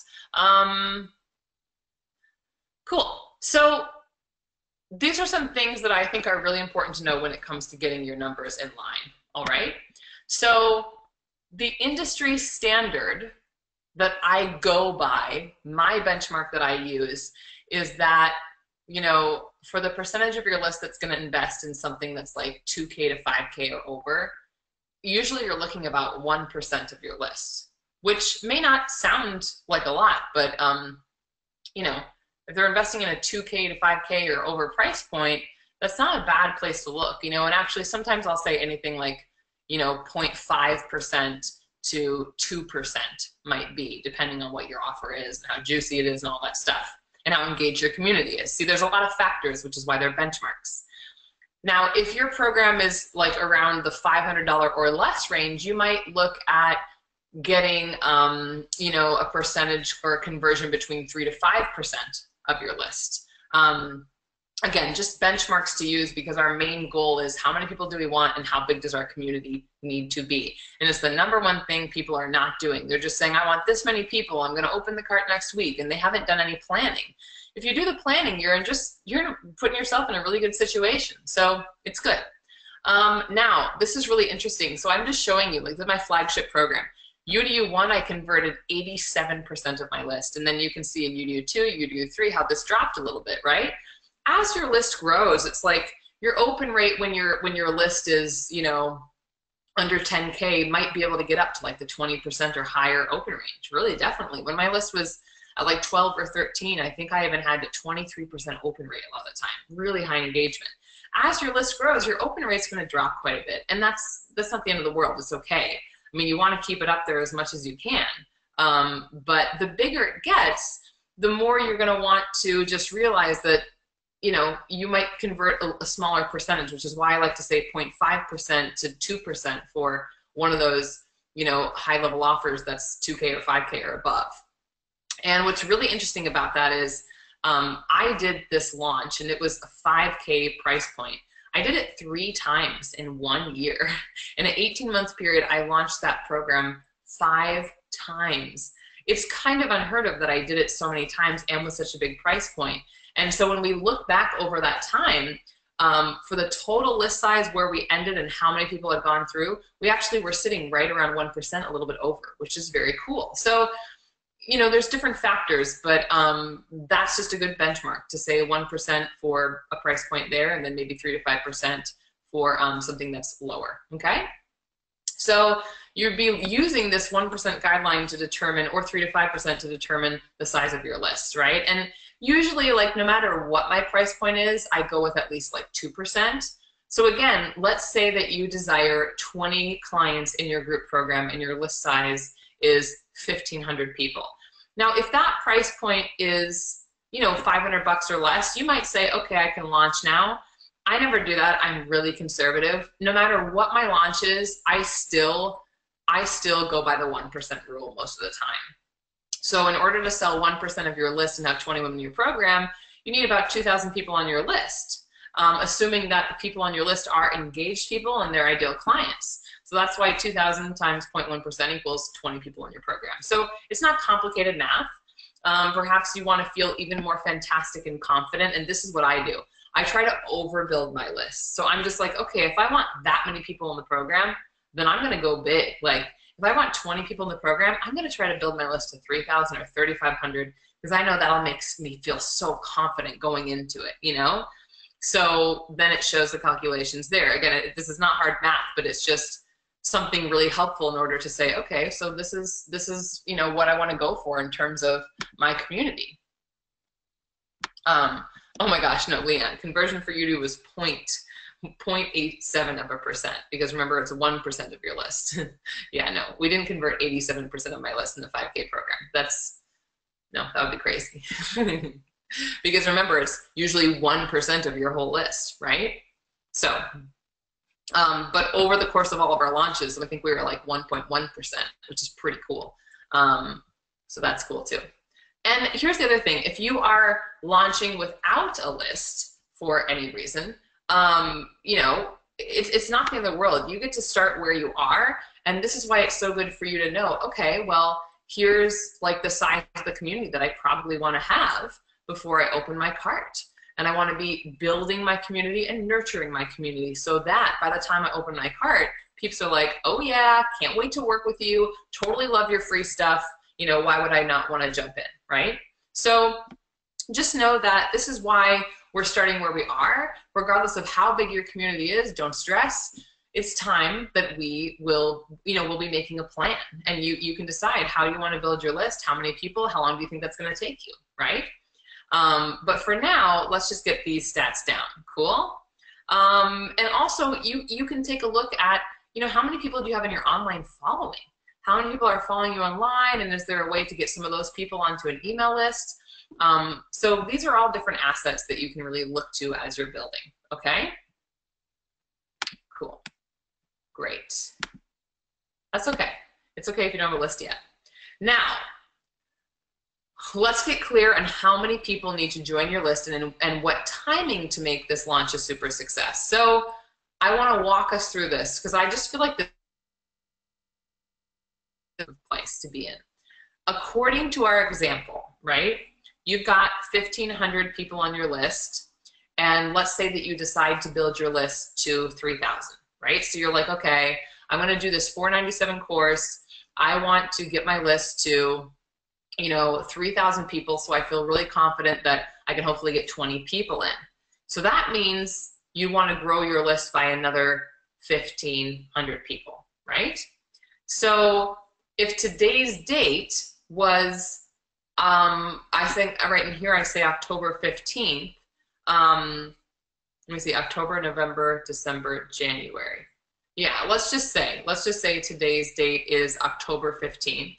Cool. So these are some things that I think are really important to know when it comes to getting your numbers in line. All right. So the industry standard that I go by, my benchmark that I use, is that, you know, for the percentage of your list that's going to invest in something that's like 2K to 5K or over, usually you're looking about 1% of your list, which may not sound like a lot, but you know, if they're investing in a 2K to 5K or over price point, that's not a bad place to look, you know. And actually sometimes I'll say anything like, you know, 0.5% to 2% might be, depending on what your offer is and how juicy it is and all that stuff, and how engaged your community is. See, there's a lot of factors, which is why they're benchmarks. Now, if your program is like around the $500 or less range, you might look at getting, you know, a percentage or a conversion between 3 to 5% of your list. Again, just benchmarks to use, because our main goal is how many people do we want and how big does our community need to be. And it's the number one thing people are not doing. They're just saying, I want this many people, I'm going to open the cart next week, and they haven't done any planning. If you do the planning, you're putting yourself in a really good situation. So it's good. Now, this is really interesting. So I'm just showing you, like, this is my flagship program. UDU1, I converted 87% of my list. And then you can see in UDU2, UDU3, how this dropped a little bit, right? As your list grows, it's like your open rate when your list is, you know, under 10K might be able to get up to like the 20% or higher open range. Really, definitely. When my list was at like 12 or 13, I think I even had a 23% open rate a lot of the time. Really high engagement. As your list grows, your open rate's going to drop quite a bit, and that's not the end of the world. It's okay. I mean, you want to keep it up there as much as you can, but the bigger it gets, the more you're going to want to just realize that, you know, you might convert a smaller percentage, which is why I like to say 0.5% to 2% for one of those, you know, high-level offers that's 2K or 5K or above. And what's really interesting about that is I did this launch, and it was a 5K price point. I did it 3 times in 1 year. In an 18-month period, I launched that program 5 times. It's kind of unheard of that I did it so many times and with such a big price point. And so when we look back over that time, for the total list size where we ended and how many people had gone through, we actually were sitting right around 1%, a little bit over, which is very cool. So, you know, there's different factors, but that's just a good benchmark to say 1% for a price point there, and then maybe 3 to 5% for something that's lower, okay? So you'd be using this 1% guideline to determine, or 3 to 5% to determine the size of your list, right? And usually, like, no matter what my price point is, I go with at least like 2%. So again, let's say that you desire 20 clients in your group program and your list size is 1,500 people. Now, if that price point is, you know, $500 or less, you might say, okay, I can launch now. I never do that. I'm really conservative. No matter what my launch is, I still go by the 1% rule most of the time. So in order to sell 1% of your list and have 20 women in your program, you need about 2,000 people on your list, assuming that the people on your list are engaged people and they're ideal clients. So that's why 2,000 times 0.1% equals 20 people in your program. So it's not complicated math. Perhaps you want to feel even more fantastic and confident, and this is what I do. I try to overbuild my list. So I'm just like, okay, if I want that many people in the program, then I'm going to go big. Like, if I want 20 people in the program, I'm going to try to build my list to 3,000 or 3,500, because I know that'll make me feel so confident going into it, you know? So then it shows the calculations there. Again, this is not hard math, but it's just something really helpful in order to say, okay, so this is you know, what I want to go for in terms of my community. Oh my gosh, no, Leanne, conversion for you was 0.87%, because remember, it's 1% of your list. Yeah, no, we didn't convert 87% of my list in the 5K program. No, that would be crazy. Because remember, it's usually 1% of your whole list, right? So But over the course of all of our launches, I think we were like 1.1%, which is pretty cool. So that's cool too. And here's the other thing. If you are launching without a list for any reason, you know, it's not the end of the world. You get to start where you are. And this is why it's so good for you to know, okay, well, here's like the size of the community that I probably want to have before I open my cart. And I want to be building my community and nurturing my community so that by the time I open my cart, people are like, oh yeah, can't wait to work with you, totally love your free stuff, you know, why would I not want to jump in, right? So just know that this is why we're starting where we are. Regardless of how big your community is, don't stress. It's time that we will, you know, we'll be making a plan, and you can decide how you want to build your list, how many people, how long do you think that's going to take you, right? But for now, let's just get these stats down. Cool. And also, you can take a look at, you know, how many people do you have in your online following? How many people are following you online, and is there a way to get some of those people onto an email list? So these are all different assets that you can really look to as you're building, okay? Cool. Great. That's okay. It's okay if you don't have a list yet. Now, let's get clear on how many people need to join your list and what timing to make this launch a super success. So I want to walk us through this because I just feel like this is a place to be in. According to our example, right, you've got 1,500 people on your list, and let's say that you decide to build your list to 3,000, right? So you're like, okay, I'm going to do this $497 course. I want to get my list to, you know, 3,000 people, so I feel really confident that I can hopefully get 20 people in. So that means you want to grow your list by another 1,500 people, right? So if today's date was, I think right in here I say October 15th, let me see, October, November, December, January. Yeah, let's just say today's date is October 15th.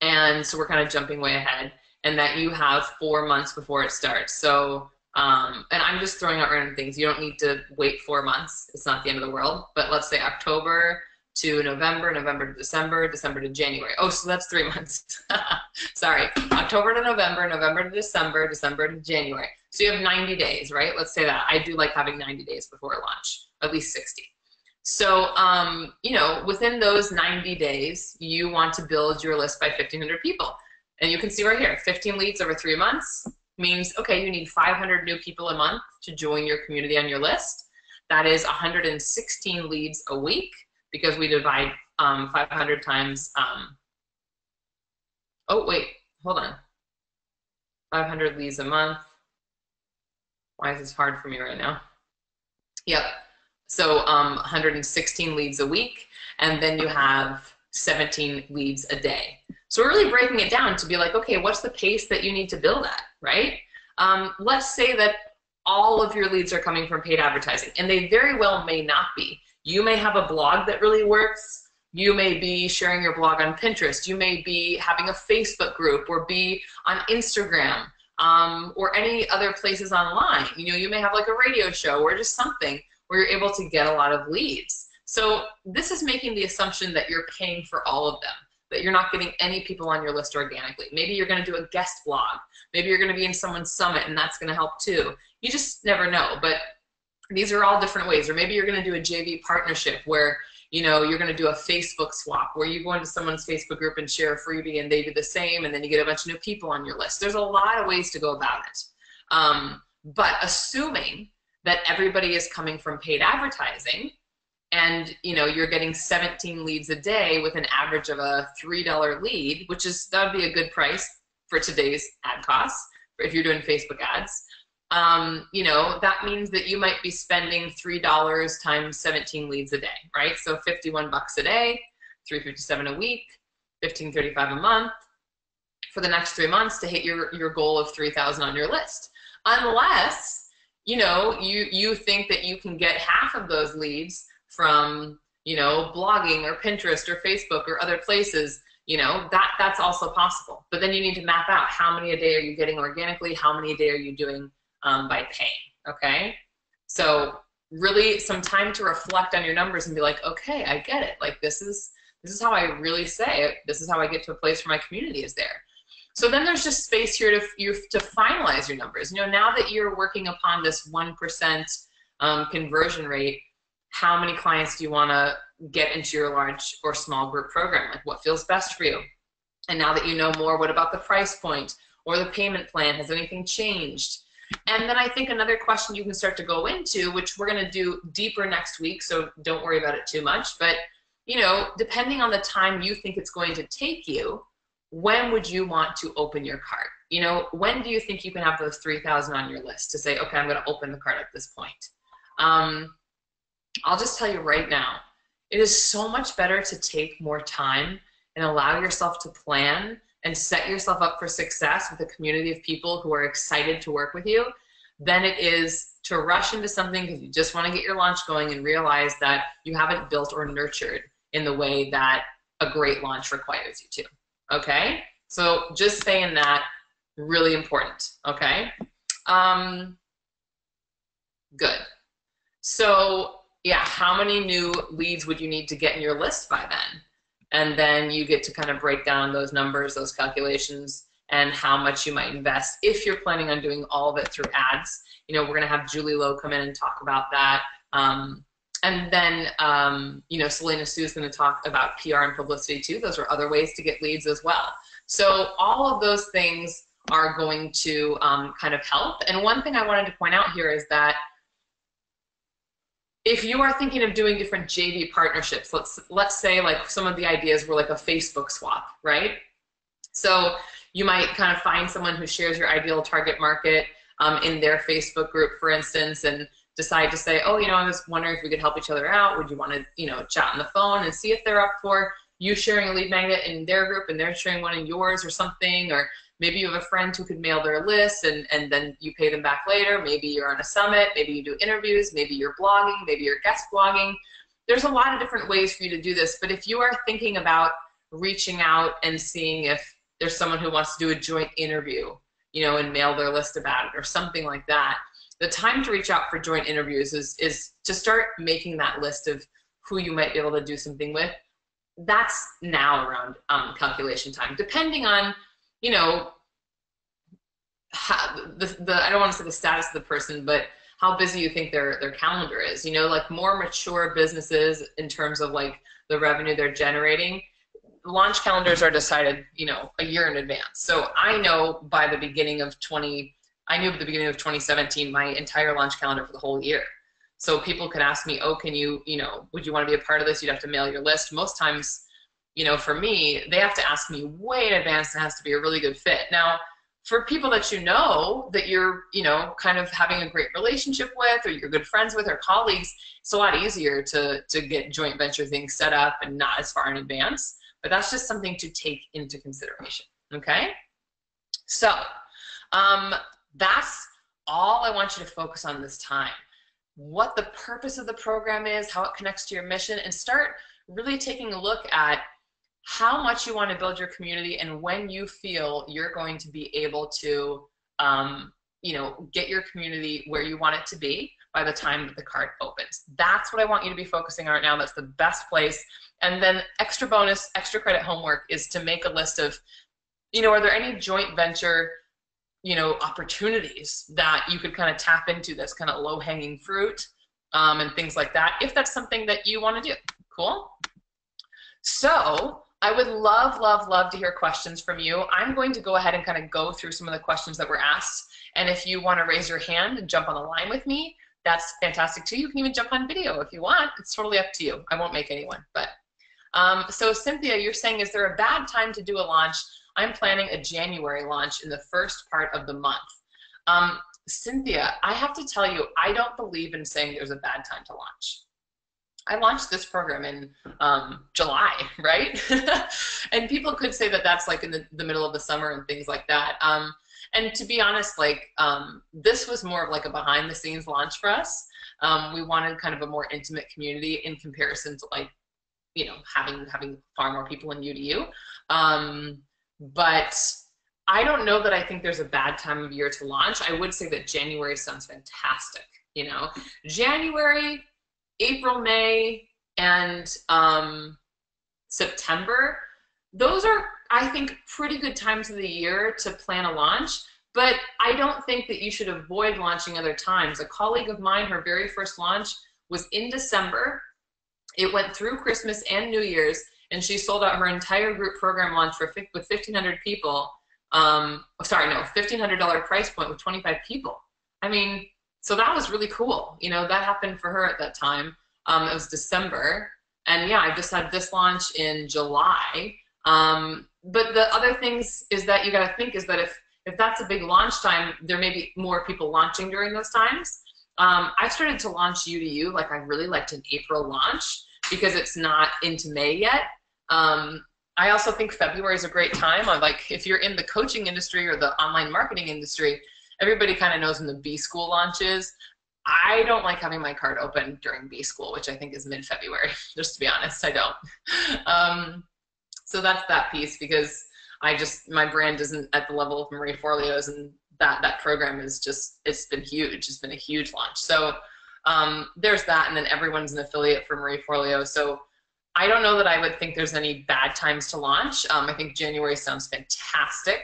And so we're kind of jumping way ahead, and that you have 4 months before it starts. So, and I'm just throwing out random things. You don't need to wait 4 months. It's not the end of the world. But let's say October to November, November to December, December to January. Oh, so that's 3 months. Sorry. October to November, November to December, December to January. So you have 90 days, right? Let's say that. I do like having 90 days before launch, at least 60. So, you know, within those 90 days, you want to build your list by 1,500 people. And you can see right here, 15 leads over 3 months means, okay, you need 500 new people a month to join your community on your list. That is 116 leads a week, because we divide 500 times, oh, wait, hold on. 500 leads a month. Why is this hard for me right now? Yep. So 116 leads a week, and then you have 17 leads a day. So we're really breaking it down to be like, okay, what's the pace that you need to build at, right? Let's say that all of your leads are coming from paid advertising, and they very well may not be. You may have a blog that really works. You may be sharing your blog on Pinterest. You may be having a Facebook group, or be on Instagram, or any other places online. You know, you may have like a radio show or just something where you're able to get a lot of leads. So this is making the assumption that you're paying for all of them, that you're not getting any people on your list organically. Maybe you're going to do a guest blog. Maybe you're going to be in someone's summit, and that's going to help too. You just never know, but these are all different ways. Or maybe you're going to do a JV partnership where, you know, you're going to do a Facebook swap where you go into someone's Facebook group and share a freebie, and they do the same, and then you get a bunch of new people on your list. There's a lot of ways to go about it. But assuming that everybody is coming from paid advertising, and you know, you're getting 17 leads a day with an average of a $3 lead, which is, that would be a good price for today's ad costs, if you're doing Facebook ads. You know, that means that you might be spending $3 times 17 leads a day, right? So 51 bucks a day, $357 a week, $1535 a month for the next 3 months to hit your goal of 3,000 on your list. Unless, you know, you think that you can get half of those leads from, you know, blogging or Pinterest or Facebook or other places, you know, that's also possible. But then you need to map out how many a day are you getting organically, how many a day are you doing by paying, okay? So really some time to reflect on your numbers and be like, okay, I get it. Like this is how I really say it. This is how I get to a place where my community is there. So then there's just space here to finalize your numbers. You know, now that you're working upon this 1% conversion rate, how many clients do you want to get into your large or small group program? Like what feels best for you? And now that you know more, what about the price point or the payment plan? Has anything changed? And then I think another question you can start to go into, which we're going to do deeper next week, so don't worry about it too much, but you know, depending on the time you think it's going to take you, when would you want to open your cart? You know, when do you think you can have those 3,000 on your list to say, okay, I'm going to open the cart at this point? I'll just tell you right now, it is so much better to take more time and allow yourself to plan and set yourself up for success with a community of people who are excited to work with you than it is to rush into something because you just want to get your launch going and realize that you haven't built or nurtured in the way that a great launch requires you to. Okay? So just saying that, really important. Okay? Good. So yeah, how many new leads would you need to get in your list by then? And then you get to kind of break down those numbers, those calculations, and how much you might invest if you're planning on doing all of it through ads. You know, we're going to have Julie Lowe come in and talk about that. And then, you know, Selena Sue's going to talk about PR and publicity too. Those are other ways to get leads as well. So all of those things are going to kind of help. And one thing I wanted to point out here is that if you are thinking of doing different JV partnerships, let's say like some of the ideas were like a Facebook swap, right? So you might kind of find someone who shares your ideal target market in their Facebook group, for instance, and decide to say, oh, you know, I was wondering if we could help each other out. Would you want to, you know, chat on the phone and see if they're up for you sharing a lead magnet in their group and they're sharing one in yours or something? Or maybe you have a friend who could mail their list and then you pay them back later. Maybe you're on a summit. Maybe you do interviews. Maybe you're blogging. Maybe you're guest blogging. There's a lot of different ways for you to do this. But if you are thinking about reaching out and seeing if there's someone who wants to do a joint interview, you know, and mail their list about it or something like that, the time to reach out for joint interviews is to start making that list of who you might be able to do something with. That's now around calculation time, depending on, you know, how, I don't want to say the status of the person, but how busy you think their calendar is. You know, like more mature businesses in terms of like the revenue they're generating, launch calendars are decided, you know, a year in advance. So I know by the beginning of 2017, my entire launch calendar for the whole year. So people could ask me, oh, can you, you know, would you want to be a part of this? You'd have to mail your list. Most times, you know, for me, they have to ask me way in advance. It has to be a really good fit. Now, for people that you know, that you're, you know, kind of having a great relationship with or you're good friends with or colleagues, it's a lot easier to get joint venture things set up and not as far in advance. But that's just something to take into consideration, okay? So that's all I want you to focus on this time. What the purpose of the program is, how it connects to your mission, and start really taking a look at how much you want to build your community and when you feel you're going to be able to, you know, get your community where you want it to be by the time that the cart opens. That's what I want you to be focusing on right now. That's the best place. And then extra bonus, extra credit homework is to make a list of, you know, are there any joint venture, you know, opportunities that you could kind of tap into that's kind of low-hanging fruit and things like that, if that's something that you want to do. Cool? So I would love, love, love to hear questions from you. I'm going to go ahead and kind of go through some of the questions that were asked. And if you want to raise your hand and jump on the line with me, that's fantastic too. You can even jump on video if you want. It's totally up to you. I won't make anyone. But so Cynthia, you're saying, is there a bad time to do a launch? I'm planning a January launch in the first part of the month. Cynthia, I have to tell you, I don't believe in saying there's a bad time to launch. I launched this program in July, right? And people could say that that's like in the middle of the summer and things like that. And to be honest, like this was more of like a behind the scenes launch for us. We wanted kind of a more intimate community in comparison to like, you know, having far more people in UDU. But I don't know that I think there's a bad time of year to launch. I would say that January sounds fantastic. You know, January, April, May, and September, those are, I think, pretty good times of the year to plan a launch. But I don't think that you should avoid launching other times. A colleague of mine, her very first launch was in December. It went through Christmas and New Year's, and she sold out her entire group program launch with 1,500 people. Sorry, no, $1,500 price point with 25 people. I mean, so that was really cool. You know, that happened for her at that time. It was December. And yeah, I just had this launch in July. But the other things is that you got to think is that if that's a big launch time, there may be more people launching during those times. I started to launch U2U, like I really liked an April launch because it's not into May yet. I also think February is a great time. Like if you're in the coaching industry or the online marketing industry, everybody kind of knows when the B school launches. I don't like having my cart open during B school, which I think is mid-February, just to be honest, I don't. So that's that piece because my brand isn't at the level of Marie Forleo's, and that program is just, it's been huge. It's been a huge launch. So there's that, and then everyone's an affiliate for Marie Forleo. So I don't know that I would think there's any bad times to launch. I think January sounds fantastic.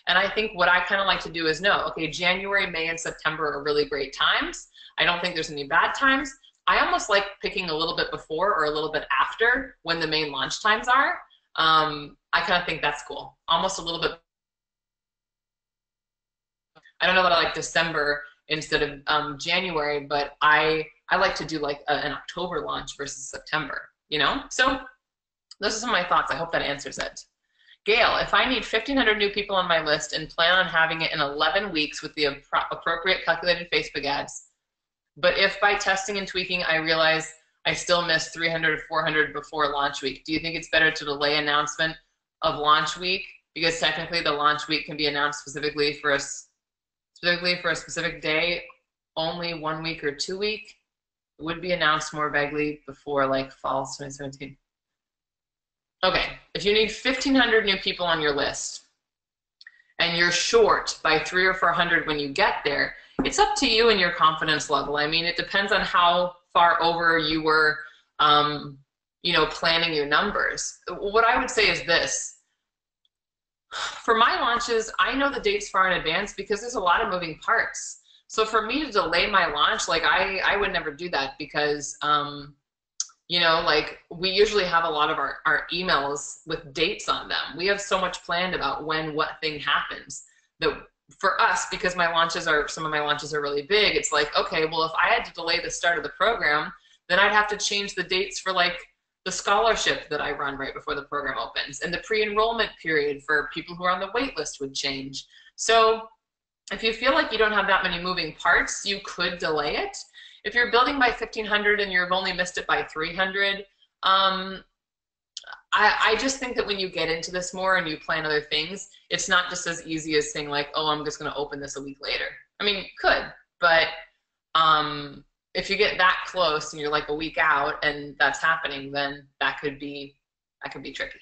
And I think what I kind of like to do is know, okay, January, May, and September are really great times. I don't think there's any bad times. I almost like picking a little bit before or a little bit after when the main launch times are. I kind of think that's cool. Almost a little bit. I don't know that I like December instead of January, but I like to do like an October launch versus September, you know? So those are some of my thoughts. I hope that answers it. Gail, if I need 1,500 new people on my list and plan on having it in 11 weeks with the appropriate calculated Facebook ads, but if by testing and tweaking I realize I still miss 300 or 400 before launch week, do you think it's better to delay announcement of launch week? Because technically the launch week can be announced specifically for a specific day, only 1 week or 2 week. It would be announced more vaguely before like fall 2017. Okay, if you need 1,500 new people on your list and you're short by 300 or 400 when you get there, it's up to you and your confidence level. I mean, it depends on how far over you were, you know, planning your numbers. What I would say is this. For my launches, I know the dates far in advance because there's a lot of moving parts. So for me to delay my launch, like I would never do that because, you know, like we usually have a lot of our emails with dates on them. We have so much planned about when what thing happens that for us, because some of my launches are really big, it's like, okay, well, if I had to delay the start of the program, then I'd have to change the dates for like the scholarship that I run right before the program opens, and the pre-enrollment period for people who are on the wait list would change. So if you feel like you don't have that many moving parts, you could delay it. If you're building by 1,500 and you've only missed it by 300, I just think that when you get into this more and you plan other things, it's not just as easy as saying like, oh, I'm just going to open this a week later. I mean, you could, but if you get that close and you're like a week out and that's happening, then that could be tricky.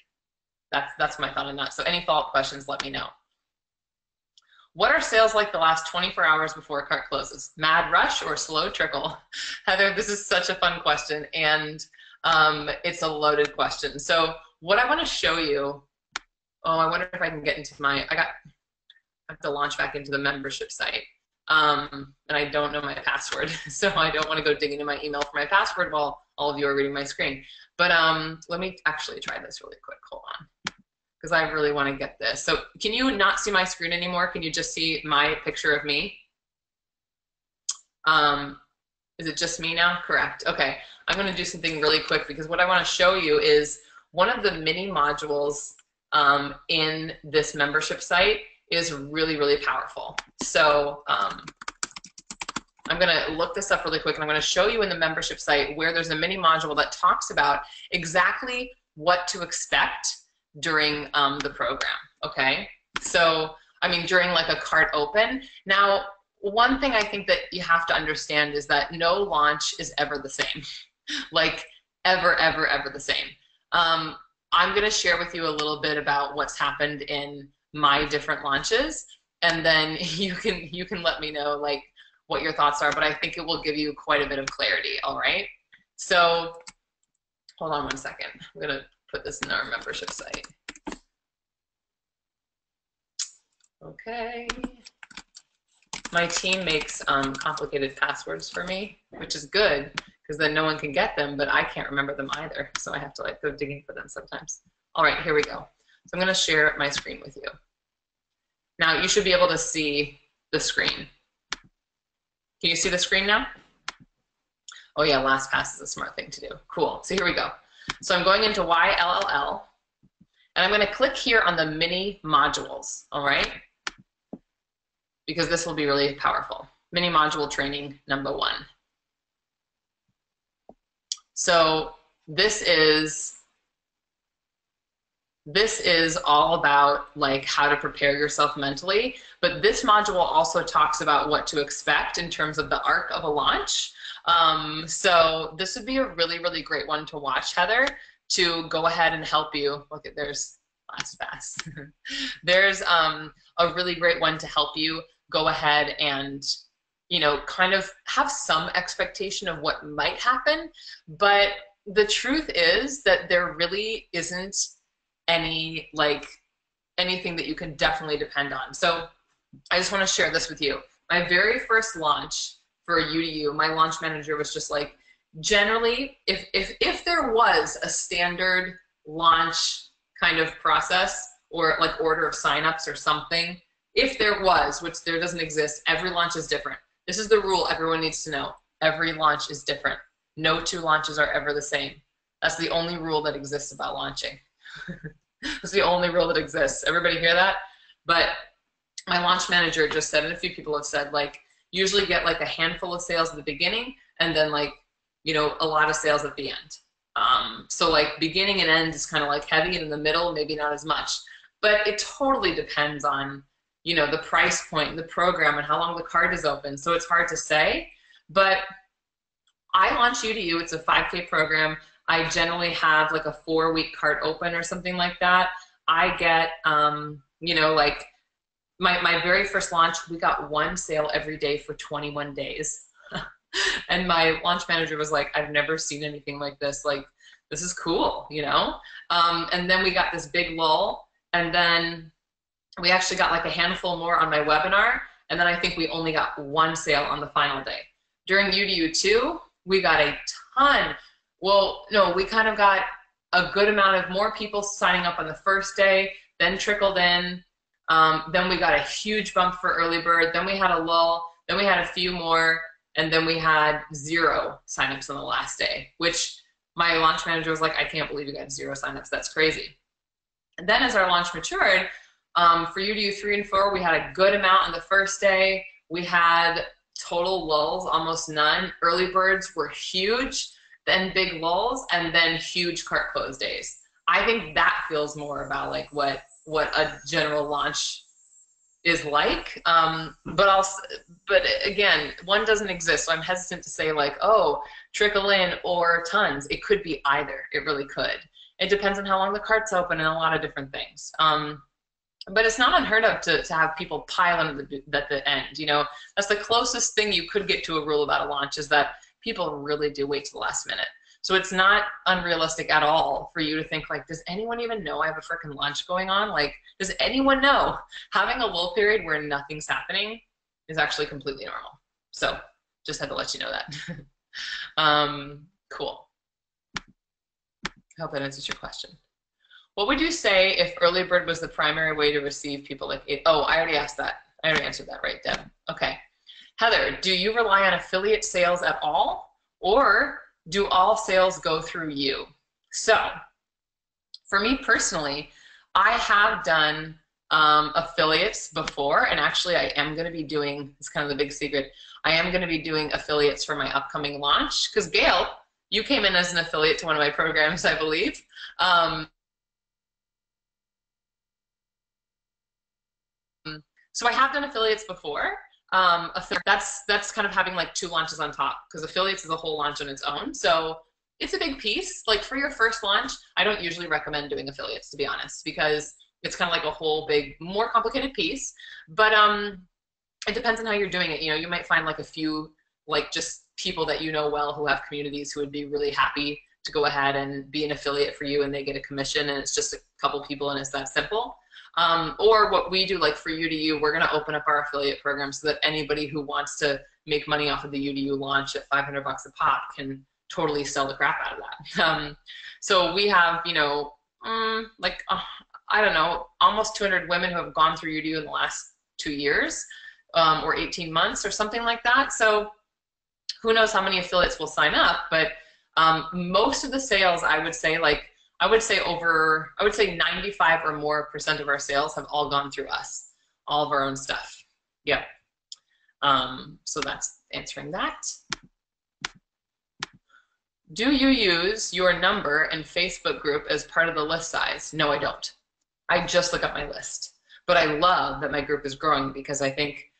That's my thought on that. So any follow-up questions, let me know. What are sales like the last 24 hours before a cart closes? Mad rush or slow trickle? Heather, this is such a fun question, and it's a loaded question. So what I want to show you, I wonder if I can get into I have to launch back into the membership site. And I don't know my password, so I don't want to go dig into my email for my password while all of you are reading my screen. But let me actually try this really quick. Hold on, because I really want to get this. So can you not see my screen anymore? Can you just see my picture of me? Is it just me now? Correct. Okay. I'm going to do something really quick because what I want to show you is one of the mini modules in this membership site is really, really powerful. So I'm going to look this up really quick, and I'm going to show you in the membership site where there's a mini module that talks about exactly what to expect during the program, okay? So, I mean, during like a cart open. Now, one thing I think that you have to understand is that no launch is ever the same. Like, ever, ever, ever the same. I'm going to share with you a little bit about what's happened in my different launches, and then you can let me know like what your thoughts are, but I think it will give you quite a bit of clarity. All right, so hold on one second. I'm gonna put this in our membership site. Okay. My team makes complicated passwords for me, which is good because then no one can get them, but I can't remember them either. So I have to like go digging for them sometimes. All right, here we go. So I'm gonna share my screen with you. Now you should be able to see the screen. Can you see the screen now? Oh yeah, LastPass is a smart thing to do. Cool, so here we go. So I'm going into YLLL, and I'm gonna click here on the mini modules, all right? Because this will be really powerful. Mini module training number 1. So this is all about like how to prepare yourself mentally, but this module also talks about what to expect in terms of the arc of a launch. So this would be a really, really great one to watch, Heather, to go ahead and help you. Look at, there's LastPass. There's a really great one to help you go ahead and, you know, kind of have some expectation of what might happen. But the truth is that there really isn't any, like, anything that you can definitely depend on. So I just want to share this with you. My very first launch for U2U, my launch manager was just like, generally, if there was a standard launch kind of process or like order of signups or something, if there was, which there doesn't exist, every launch is different. This is the rule everyone needs to know. Every launch is different. No 2 launches are ever the same. That's the only rule that exists about launching. That's the only rule that exists. Everybody hear that? But my launch manager just said, and a few people have said, like, usually get like a handful of sales at the beginning and then like, you know, a lot of sales at the end. So like beginning and end is kind of like heavy, and in the middle, maybe not as much. But it totally depends on, you know, the price point, the program, and how long the card is open. So it's hard to say. But I launch U2U. It's a 5K program. I generally have like a 4-week cart open or something like that. I get, you know, like my very first launch, we got 1 sale every day for 21 days. And my launch manager was like, I've never seen anything like this. Like, this is cool, you know? And then we got this big lull, and then we actually got like a handful more on my webinar, and then I think we only got 1 sale on the final day. During U2U2, we got a ton. Well, no, we kind of got a good amount of more people signing up on the first day, then trickled in. Then we got a huge bump for early bird. Then we had a lull. Then we had a few more, and then we had 0 signups on the last day, which my launch manager was like, I can't believe you got 0 signups. That's crazy. And then as our launch matured, for U2U 3 and 4, we had a good amount on the first day. We had total lulls, almost none. Early birds were huge, then big lulls, and then huge cart close days. I think that feels more about like what a general launch is like. But again, one doesn't exist, so I'm hesitant to say like, oh, trickle in or tons. It could be either. It really could. It depends on how long the cart's open and a lot of different things. But it's not unheard of to have people pile in at the end. You know, that's the closest thing you could get to a rule about a launch, is that people really do wait to the last minute. So it's not unrealistic at all for you to think like, does anyone even know I have a freaking launch going on? Like, does anyone know? Having a lull period where nothing's happening is actually completely normal. So just had to let you know that. Cool. I hope that answers your question. What would you say if early bird was the primary way to receive people like it? Oh, I already asked that. I already answered that, right, Deb? Okay. Heather, do you rely on affiliate sales at all, or do all sales go through you? So for me personally, I have done affiliates before, and actually I am going to be doing, it's kind of the big secret, I am going to be doing affiliates for my upcoming launch, because Gail, you came in as an affiliate to one of my programs, I believe. So I have done affiliates before. That's kind of having like 2 launches on top, because affiliates is a whole launch on its own. So it's a big piece. Like for your first launch, I don't usually recommend doing affiliates, to be honest, because It's kind of like a whole big, more complicated piece, but it depends on how you're doing it. You know, you might find like a few, like just people that you know well who have communities who would be really happy to go ahead and be an affiliate for you, and they get a commission, and it's just a couple people, and it's that simple. Or what we do, like for U2U, we're going to open up our affiliate program so that anybody who wants to make money off of the U2U launch at $500 a pop can totally sell the crap out of that. So we have, you know, I don't know, almost 200 women who have gone through U2U in the last 2 years, or 18 months or something like that. So who knows how many affiliates will sign up, but most of the sales, I would say 95 or more % of our sales have all gone through us, all of our own stuff. Yep. So that's answering that. Do you use your number and Facebook group as part of the list size? No, I don't. I just look up my list. But I love that my group is growing, because I think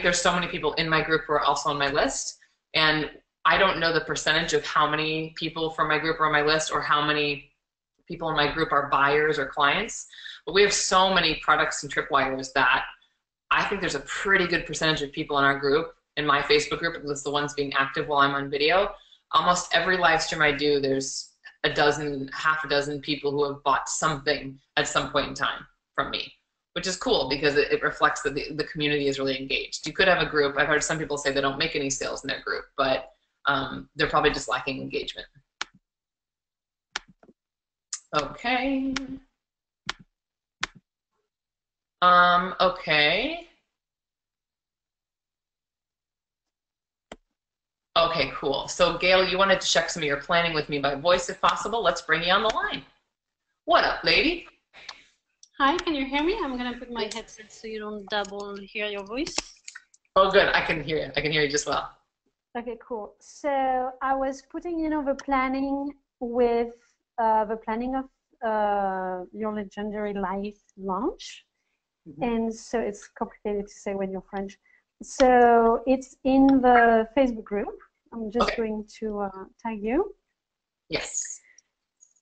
there's so many people in my group who are also on my list, and I don't know the percentage of how many people from my group are on my list or how many people in my group are buyers or clients, but we have so many products and tripwires that I think there's a pretty good percentage of people in our group, in my Facebook group, at least the ones being active while I'm on video. Almost every live stream I do, there's a dozen, half a dozen people who have bought something at some point in time from me, which is cool because it reflects that the community is really engaged. You could have a group, I've heard some people say they don't make any sales in their group, but they're probably just lacking engagement. Okay. Okay. Okay, cool. So Gail, you wanted to check some of your planning with me by voice if possible. Let's bring you on the line. What up, lady? Hi, can you hear me? I'm gonna put my headset so you don't double hear your voice. Oh, good. I can hear you. I can hear you just well. Okay, cool. So I was putting, you know, the planning with the planning of your Legendary Life launch. Mm-hmm. And so it's complicated to say when you're French. So it's in the Facebook group. I'm just going to tag you. Yes.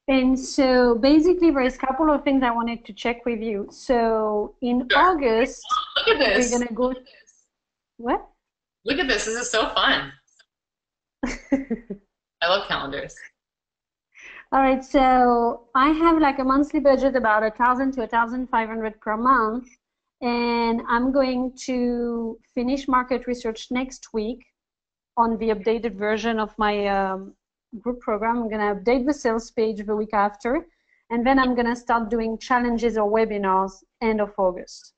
And so basically there's a couple of things I wanted to check with you. So in August, look at this. We're gonna go. What? Look at this. This is so fun. I love calendars. All right, so I have like a monthly budget about 1,000 to 1,500 per month, and I'm going to finish market research next week on the updated version of my group program. I'm going to update the sales page the week after, and then I'm going to start doing challenges or webinars end of August.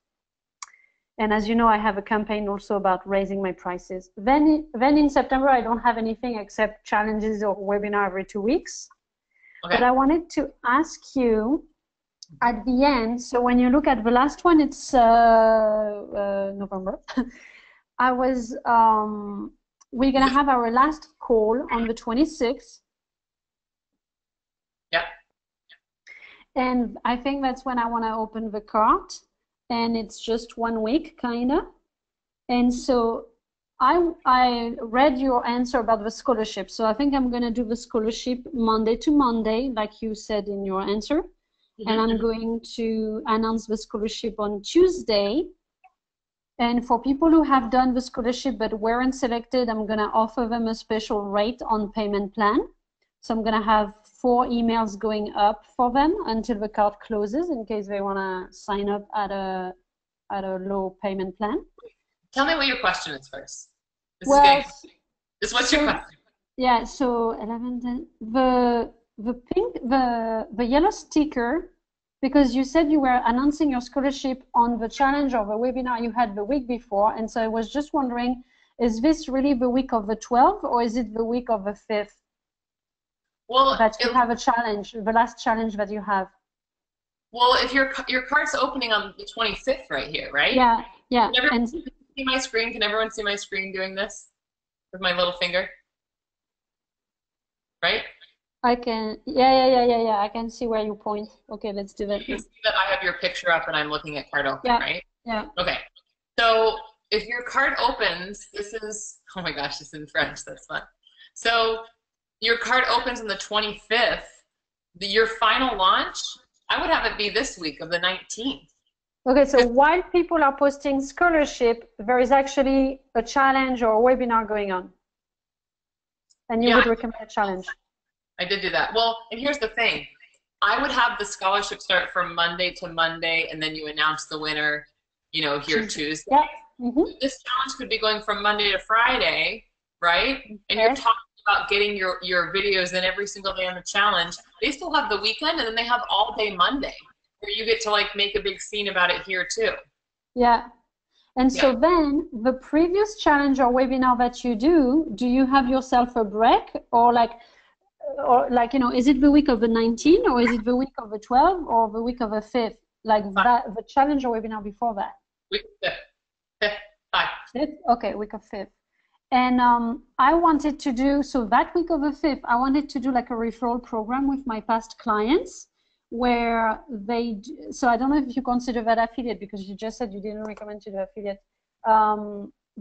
And as you know, I have a campaign also about raising my prices. Then in September, I don't have anything except challenges or webinar every 2 weeks. Okay. But I wanted to ask you at the end, so when you look at the last one, it's November. We're going to have our last call on the 26th. Yeah. And I think that's when I want to open the cart. And it's just 1 week, kind of. And so I read your answer about the scholarship. So I think I'm going to do the scholarship Monday to Monday, like you said in your answer. Mm-hmm. And I'm going to announce the scholarship on Tuesday. And for people who have done the scholarship but weren't selected, I'm going to offer them a special rate on payment plan. So I'm going to have 4 emails going up for them until the cart closes in case they want to sign up at a low payment plan. Tell me what your question is first. What's your question? Yeah, so 11, the yellow sticker, because you said you were announcing your scholarship on the challenge or the webinar you had the week before, and so I was just wondering, is this really the week of the 12th or is it the week of the 5th? Well, that you have a challenge, the last challenge that you have. Well, if your cart's opening on the 25th right here, right? Yeah, yeah. Can everyone see my screen? Can everyone see my screen doing this with my little finger? Right? I can, yeah. I can see where you point. Okay, let's do that. You can see that I have your picture up and I'm looking at cart open, right? Yeah. Okay. So if your cart opens, this is, oh my gosh, this is in French, that's fun. So your cart opens on the 25th. Your final launch I would have it be this week of the 19th. Okay, so while people are posting scholarship, there is actually a challenge or a webinar going on. And you Yeah, would recommend a challenge. I did do that. Well, and here's the thing. I would have the scholarship start from Monday to Monday, and then you announce the winner, you know, here Tuesday. Yeah. Mm-hmm. This challenge could be going from Monday to Friday, right? Okay. And you're talking about getting your videos in every single day on the challenge. They still have the weekend, and then they have all day Monday, where you get to like make a big scene about it here too. Yeah. And so then the previous challenge or webinar that you do you have yourself a break or like, you know, is it the week of the 19th or is it the week of the 12th or the week of the 5th? Like that, the challenge or webinar before that? Week of 5th. 5th? Okay, week of 5th. And I wanted to do, so that week of the 5th, I wanted to do like a referral program with my past clients where they, so I don't know if you consider that affiliate because you just said you didn't recommend to do affiliate.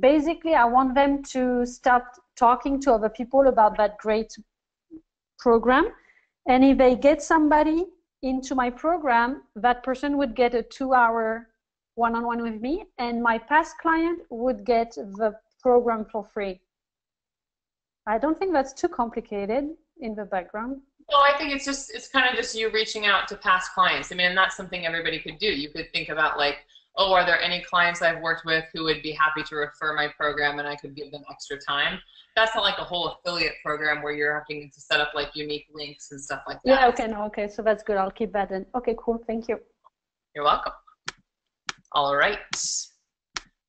Basically, I want them to start talking to other people about that great program. And if they get somebody into my program, that person would get a 2-hour one-on-one with me, and my past client would get the program for free. I don't think that's too complicated in the background. Well, I think it's kind of just you reaching out to past clients. I mean, and that's something everybody could do. You could think about like, oh, are there any clients I've worked with who would be happy to refer my program and I could give them extra time? That's not like a whole affiliate program where you're having to set up like unique links and stuff like that. Yeah, okay, no, okay, so that's good. I'll keep that in. Okay, cool, thank you. You're welcome. All right,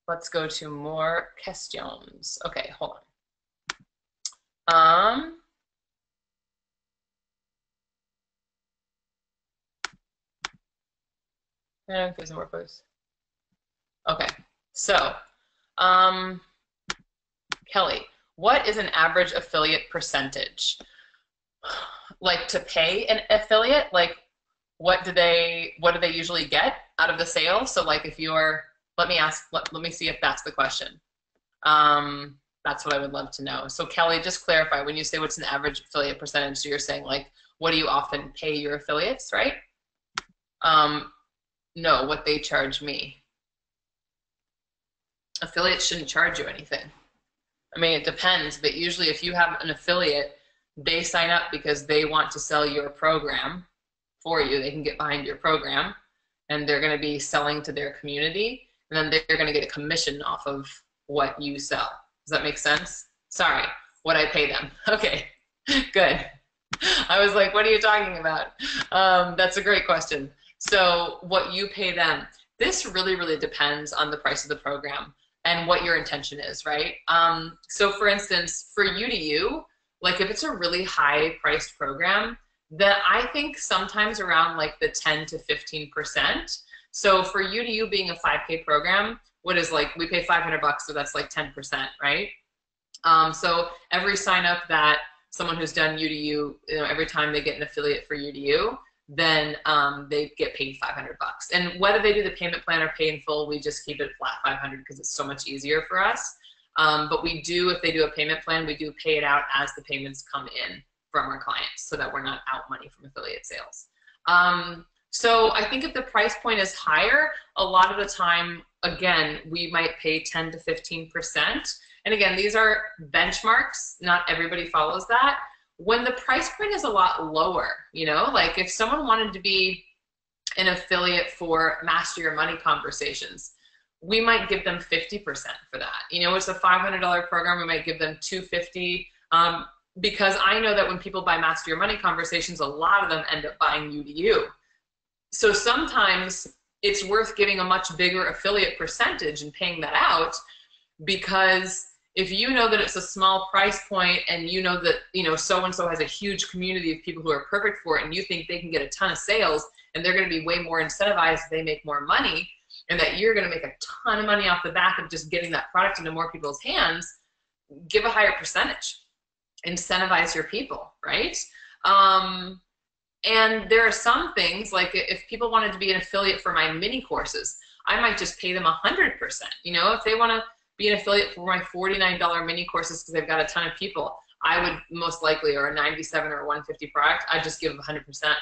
let's go to more questions. Okay, hold on. And there's more posts. Okay, so Kelly, what is an average affiliate percentage? Like to pay an affiliate, like what do they usually get out of the sale? So like if you're, let me see if that's the question. That's what I would love to know. So Kelly, just clarify, when you say what's an average affiliate percentage, so you're saying like, what do you often pay your affiliates, right? No, what they charge me. Affiliates shouldn't charge you anything. I mean, it depends, but usually if you have an affiliate, they sign up because they want to sell your program for you. They can get behind your program, and they're going to be selling to their community, and then they're going to get a commission off of what you sell. Does that make sense? Sorry, what I pay them. Okay, good. I was like, what are you talking about? That's a great question. So what you pay them, this really, really depends on the price of the program and what your intention is, right? So for instance, for you to you, like if it's a really high priced program, then I think sometimes around like the 10 to 15%. So for you to you being a 5K program, what is like, we pay 500 bucks, so that's like 10%, right? So every sign up that someone who's done you to you, you know, every time they get an affiliate for you to you, then they get paid 500 bucks. And whether they do the payment plan or pay in full, we just keep it flat 500 because it's so much easier for us. But we do, if they do a payment plan, we do pay it out as the payments come in from our clients so that we're not out money from affiliate sales. So I think if the price point is higher, a lot of the time, again, we might pay 10 to 15%. And again, these are benchmarks. Not everybody follows that. When the price point is a lot lower, you know, like if someone wanted to be an affiliate for Master Your Money Conversations, we might give them 50% for that. You know, it's a $500 program, we might give them $250, because I know that when people buy Master Your Money Conversations, a lot of them end up buying you to you. So sometimes it's worth giving a much bigger affiliate percentage and paying that out, because if you know that it's a small price point and you know that, you know, so-and-so has a huge community of people who are perfect for it and you think they can get a ton of sales and they're going to be way more incentivized if they make more money, and that you're going to make a ton of money off the back of just getting that product into more people's hands, give a higher percentage. Incentivize your people, right? And there are some things, like if people wanted to be an affiliate for my mini courses, I might just pay them 100%. You know, if they want to be an affiliate for my $49 mini courses because they've got a ton of people, I would most likely, or a 97 or 150 product, I'd just give them 100%.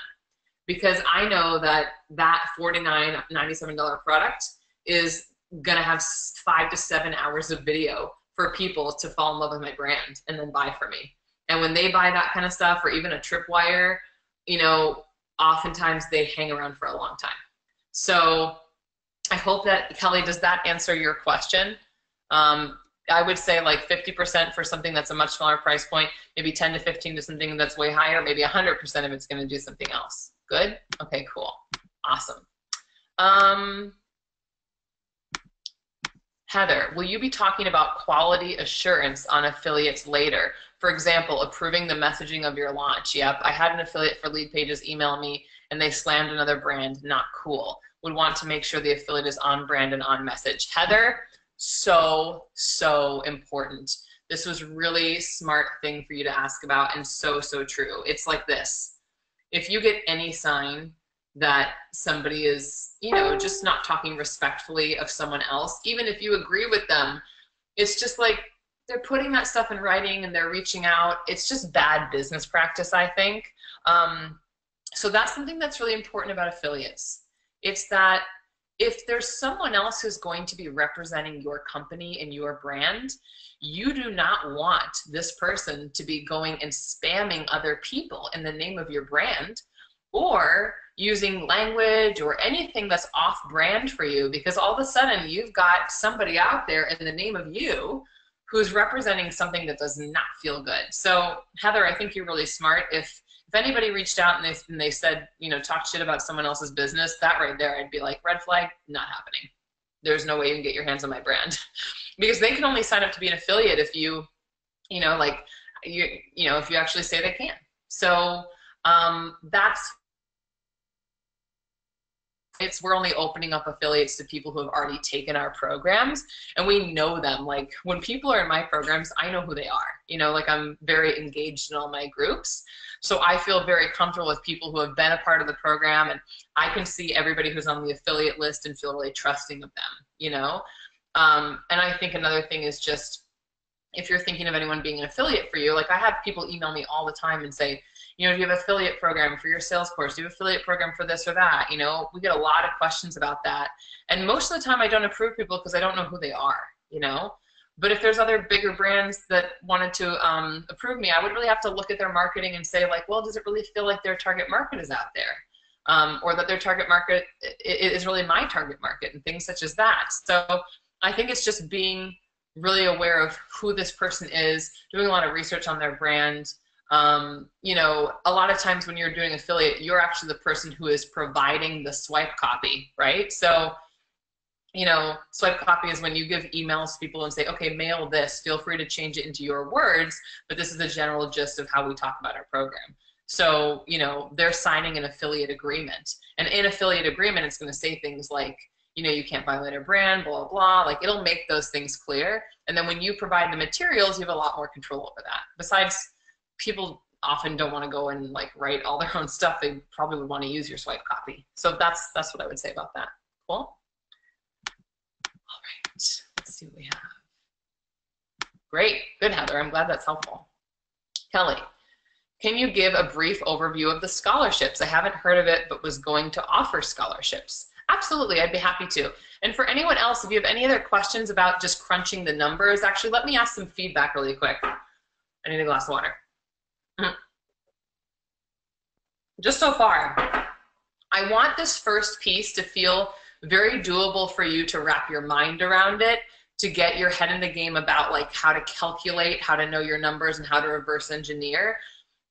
because I know that that $49, $97 product is gonna have 5 to 7 hours of video for people to fall in love with my brand and then buy from me. And when they buy that kind of stuff, or even a tripwire, you know, oftentimes they hang around for a long time. So I hope that, Kelly, does that answer your question? I would say like 50% for something that's a much smaller price point, maybe 10 to 15 to something that's way higher, maybe 100% of it's going to do something else. Good? Okay, cool. Awesome. Heather, will you be talking about quality assurance on affiliates later? For example, approving the messaging of your launch. Yep, I had an affiliate for Lead Pages email me and they slammed another brand. Not cool. Would want to make sure the affiliate is on brand and on message. Heather, so important. This was really smart thing for you to ask about, and so true. It's like this. If you get any sign that somebody is, you know, just not talking respectfully of someone else, even if you agree with them, it's just like they're putting that stuff in writing and they're reaching out. It's just bad business practice, I think. So that's something that's really important about affiliates. It's that if there's someone else who's going to be representing your company and your brand, you do not want this person to be going and spamming other people in the name of your brand, or using language or anything that's off brand for you, because all of a sudden you've got somebody out there in the name of you who's representing something that does not feel good. So Heather, I think you're really smart. If anybody reached out and they said, you know, talk shit about someone else's business, that right there, I'd be like, red flag, not happening. There's no way you can get your hands on my brand. Because they can only sign up to be an affiliate if you know, like, you know, if you actually say they can. So we're only opening up affiliates to people who have already taken our programs, and we know them. Like, when people are in my programs, I know who they are. You know, like, I'm very engaged in all my groups. So I feel very comfortable with people who have been a part of the program, and I can see everybody who's on the affiliate list and feel really trusting of them, you know? And I think another thing is just, if you're thinking of anyone being an affiliate for you, like, I have people email me all the time and say, you know, do you have an affiliate program for your sales course? Do you have an affiliate program for this or that? You know, we get a lot of questions about that. And most of the time I don't approve people because I don't know who they are, you know? But if there's other bigger brands that wanted to approve me, I would really have to look at their marketing and say, like, well, does it really feel like their target market is out there? Or that their target market is really my target market, and things such as that. So I think it's just being really aware of who this person is, doing a lot of research on their brand. You know, a lot of times when you're doing affiliate, you're actually the person who is providing the swipe copy, right? So, you know, swipe copy is when you give emails to people and say, okay, mail this, feel free to change it into your words, but this is the general gist of how we talk about our program. So, you know, they're signing an affiliate agreement, and in affiliate agreement, it's going to say things like, you know, you can't violate our brand, blah, blah, blah. Like, it'll make those things clear. And then when you provide the materials, you have a lot more control over that. Besides, people often don't want to go and like write all their own stuff. They probably would want to use your swipe copy. So that's what I would say about that. Cool. All right, let's see what we have. Great, good, Heather. I'm glad that's helpful. Kelly, can you give a brief overview of the scholarships? I haven't heard of it, but was going to offer scholarships. Absolutely, I'd be happy to. And for anyone else, if you have any other questions about just crunching the numbers, actually, let me ask some feedback really quick. I need a glass of water. Just so far, I want this first piece to feel very doable for you to wrap your mind around it, to get your head in the game about like how to calculate, how to know your numbers, and how to reverse engineer.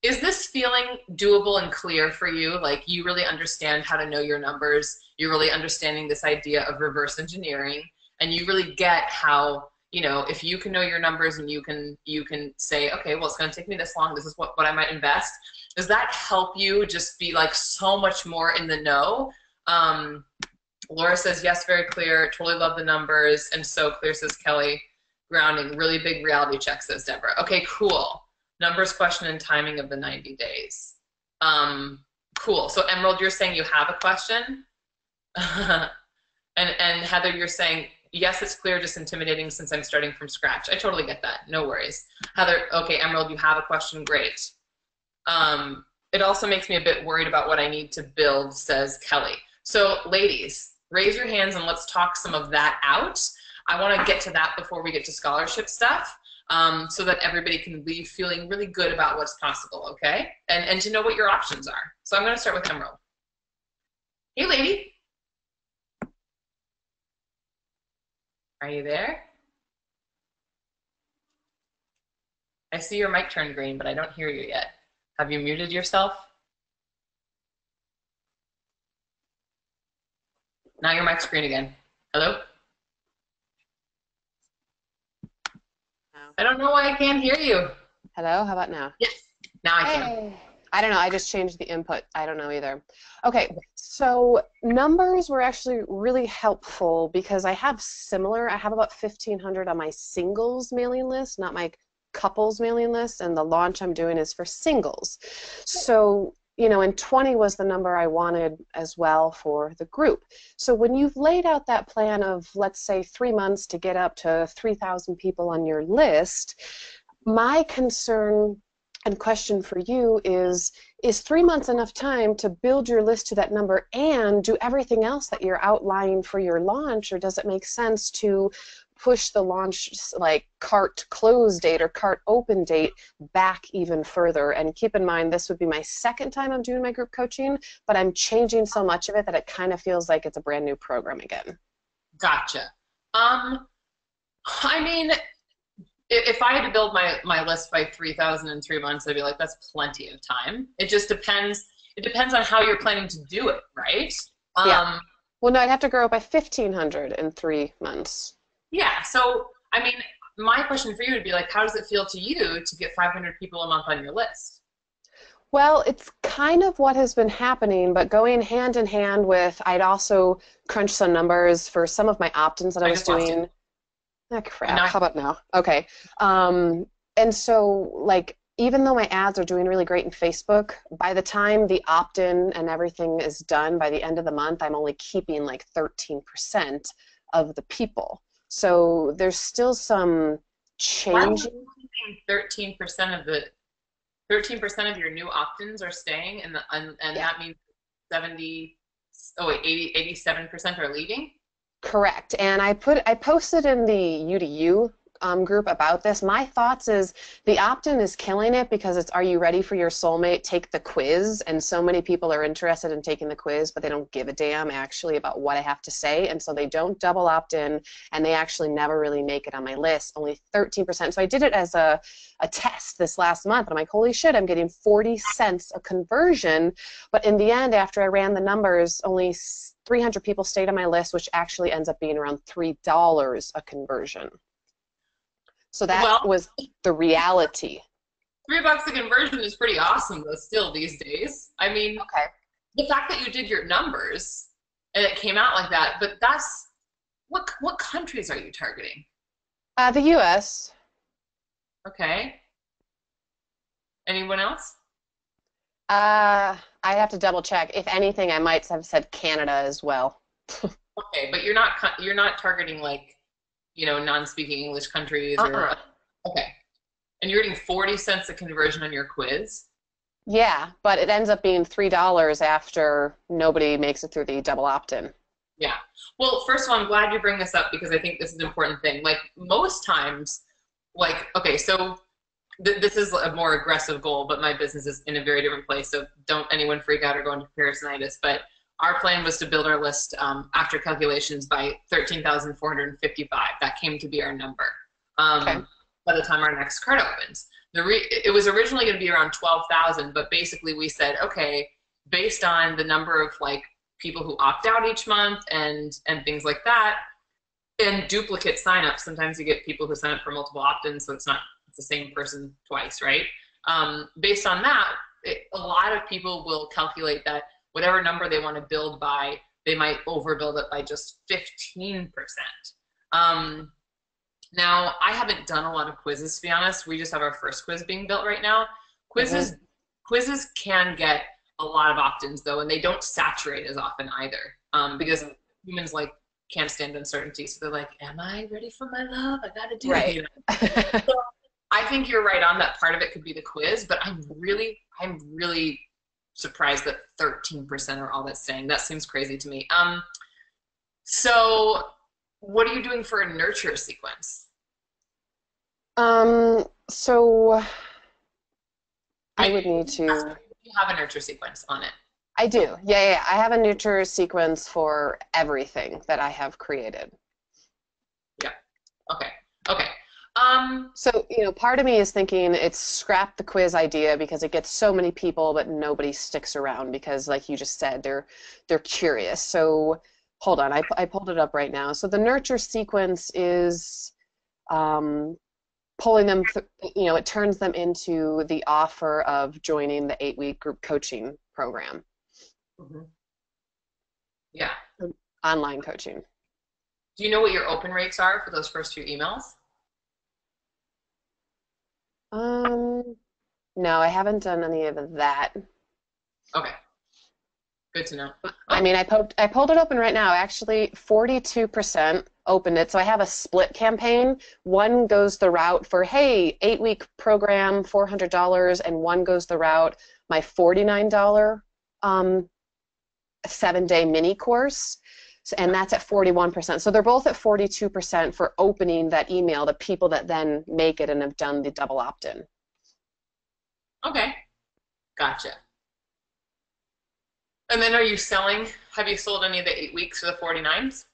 Is this feeling doable and clear for you? Like, you really understand how to know your numbers, you're really understanding this idea of reverse engineering, and you really get how, you know, if you can know your numbers and you can say, okay, well, it's going to take me this long, this is what I might invest. Does that help you just be like so much more in the know? Laura says, yes, very clear, totally love the numbers, and so clear, says Kelly. Grounding, really big reality check, says Deborah. Okay, cool. Numbers, question, and timing of the 90 days. Cool. So Emerald, you're saying you have a question? and Heather, you're saying, yes, it's clear, just intimidating since I'm starting from scratch. I totally get that. No worries. Heather, okay, Emerald, you have a question. Great. It also makes me a bit worried about what I need to build, says Kelly. So ladies, raise your hands and let's talk some of that out. I want to get to that before we get to scholarship stuff, so that everybody can leave feeling really good about what's possible, okay? And to know what your options are. So I'm going to start with Emerald. Hey, lady. Are you there? I see your mic turned green, but I don't hear you yet. Have you muted yourself? Now your mic's green again. Hello? No. I don't know why I can't hear you. Hello, how about now? Yes, now I can. Hey. I don't know, I just changed the input. I don't know either. Okay, so numbers were actually really helpful because I have about 1,500 on my singles mailing list, not my couples mailing list, and the launch I'm doing is for singles. So, you know, and 20 was the number I wanted as well for the group. So when you've laid out that plan of, let's say, 3 months to get up to 3,000 people on your list, my concern and question for you is 3 months enough time to build your list to that number and do everything else that you're outlining for your launch, or does it make sense to push the launch, like, cart close date or cart open date back even further? And keep in mind, this would be my second time I'm doing my group coaching, but I'm changing so much of it that it kind of feels like it's a brand new program again. Gotcha. I mean, if I had to build my list by 3,000 in 3 months, I'd be like, that's plenty of time. It just depends. It depends on how you're planning to do it, right? Yeah. Well, no, I'd have to grow by 1,500 in 3 months. Yeah. So, I mean, my question for you would be like, how does it feel to you to get 500 people a month on your list? Well, it's kind of what has been happening, but going hand in hand with, I'd also crunched some numbers for some of my opt-ins that I was doing. Oh, crap. How about now? Okay. And so, like, even though my ads are doing really great in Facebook, by the time the opt-in and everything is done, by the end of the month, I'm only keeping like 13% of the people. So there's still some change. 13% of the 13% of your new opt-ins are staying, and yeah. That means 87% are leaving. Correct. And I posted in the U2U group about this. My thoughts is the opt-in is killing it because it's, are you ready for your soulmate? Take the quiz. And so many people are interested in taking the quiz, but they don't give a damn actually about what I have to say. And so they don't double opt-in, and they actually never really make it on my list, only 13%. So I did it as a test this last month. And I'm like, holy shit, I'm getting 40 cents a conversion. But in the end, after I ran the numbers, only 300 people stayed on my list, which actually ends up being around $3 a conversion. So that was the reality. $3 a conversion is pretty awesome, though, still these days. I mean, okay, the fact that you did your numbers and it came out like that, but that's, what countries are you targeting? The U.S. Okay. Anyone else? I have to double check. If anything, I might have said Canada as well. Okay, but you're not targeting, like, you know, non-speaking English countries or okay. And you're getting 40 cents a conversion on your quiz? Yeah, but it ends up being $3 after nobody makes it through the double opt-in. Yeah. Well, first of all, I'm glad you bring this up because I think this is an important thing. Like, most times, like, okay, so this is a more aggressive goal, but my business is in a very different place, so don't anyone freak out or go into comparisonitis. But our plan was to build our list after calculations by 13,455. That came to be our number by the time our next card opens. It was originally going to be around 12,000, but basically we said, okay, based on the number of, like, people who opt out each month and things like that, and duplicate signups. Sometimes you get people who sign up for multiple opt-ins, so it's the same person twice, right? Based on that, a lot of people will calculate that whatever number they want to build by, they might overbuild it by just 15%. Now, I haven't done a lot of quizzes, to be honest. We just have our first quiz being built right now. Quizzes can get a lot of opt-ins, though, and they don't saturate as often either, because humans, like, can't stand uncertainty. So they're like, am I ready for my love? I got to do it. You know? So I think you're right on that. Part of it could be the quiz, but I'm really surprised that 13% are all that's staying. That seems crazy to me. So what are you doing for a nurture sequence? So I I mean, would need to. you have a nurture sequence on it. I do. Yeah. I have a nurture sequence for everything that I have created. Yeah. Okay. Okay. So, part of me is thinking it's scrap the quiz idea because it gets so many people, but nobody sticks around because, like you just said, they're curious. So, hold on, I pulled it up right now. So the nurture sequence is pulling them, it turns them into the offer of joining the 8-week group coaching program, Yeah. online coaching. Do you know what your open rates are for those first few emails? No, I haven't done any of that. Okay. Good to know. I mean, I pulled it open right now. Actually, 42% opened it. So I have a split campaign. One goes the route for, hey, 8-week program, $400, and one goes the route, my $49 7-day mini course. And that's at 41%. So they're both at 42% for opening that email to people that then make it and have done the double opt-in. Okay. Gotcha. And then are you selling? Have you sold any of the 8 weeks for the 49s?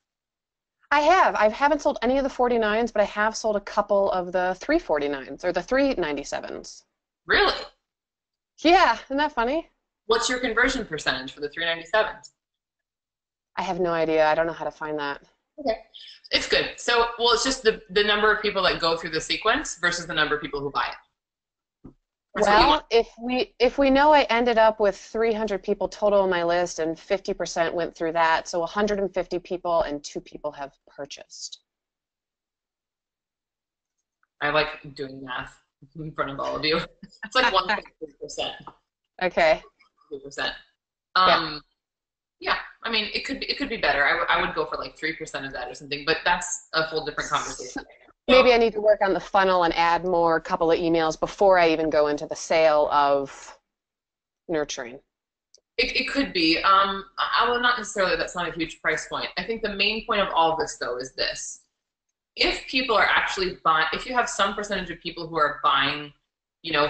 I have. I haven't sold any of the 49s, but I have sold a couple of the 349s or the 397s. Really? Yeah, isn't that funny? What's your conversion percentage for the 397s? I have no idea. I don't know how to find that. Okay. It's good. So, well, it's just the number of people that go through the sequence versus the number of people who buy it. That's Well, if we know I ended up with 300 people total on my list and 50% went through that, so 150 people and 2 people have purchased. I like doing math in front of all of you. It's like 1.3%. Okay. 2%. Yeah. Yeah, I mean, it could be better. I would go for like 3% of that or something, but that's a whole different conversation. Maybe I need to work on the funnel and add more couple of emails before I even go into the sale of nurturing. It could be. Well, not necessarily. That's not a huge price point. I think the main point of all this, though, is this. If people are actually buying, if you have some percentage of people who are buying,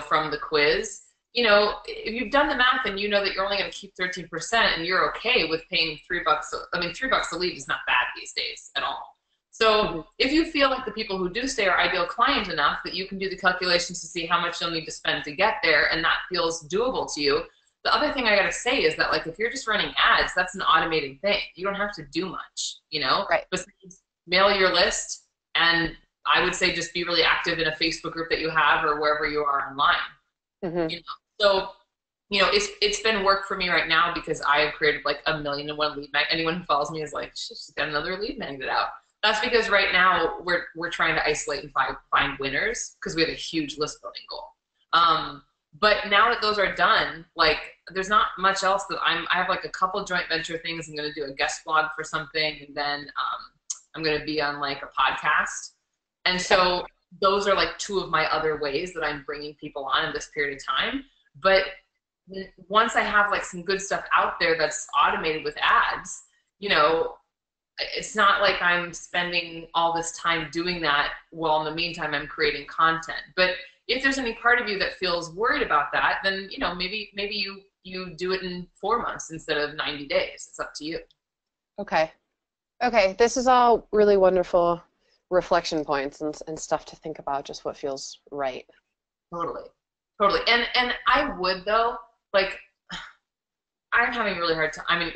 from the quiz, if you've done the math and you know that you're only going to keep 13% and you're okay with paying $3, I mean, $3 a lead is not bad these days at all. So if you feel like the people who do stay are ideal client enough that you can do the calculations to see how much you'll need to spend to get there and that feels doable to you, the other thing I got to say is that, like, if you're just running ads, that's an automated thing. You don't have to do much, Right. Besides mail your list, and I would say just be really active in a Facebook group that you have or wherever you are online. Mm-hmm. So, it's been work for me right now because I have created like 1,000,001 lead magnet. Anyone who follows me is like, she's got another lead magnet out. That's because right now we're trying to isolate and find winners because we have a huge list building goal. But now that those are done, like, there's not much else that I have like a couple joint venture things. I'm going to do a guest blog for something, and then I'm going to be on like a podcast. And so those are like 2 of my other ways that I'm bringing people on in this period of time. But once I have like some good stuff out there that's automated with ads, it's not like I'm spending all this time doing that while in the meantime I'm creating content. But if there's any part of you that feels worried about that, then maybe you do it in 4 months instead of 90 days. It's up to you. Okay. This is all really wonderful reflection points and stuff to think about, just what feels right. Totally. And I would, though, like, I'm having a really hard time. I mean,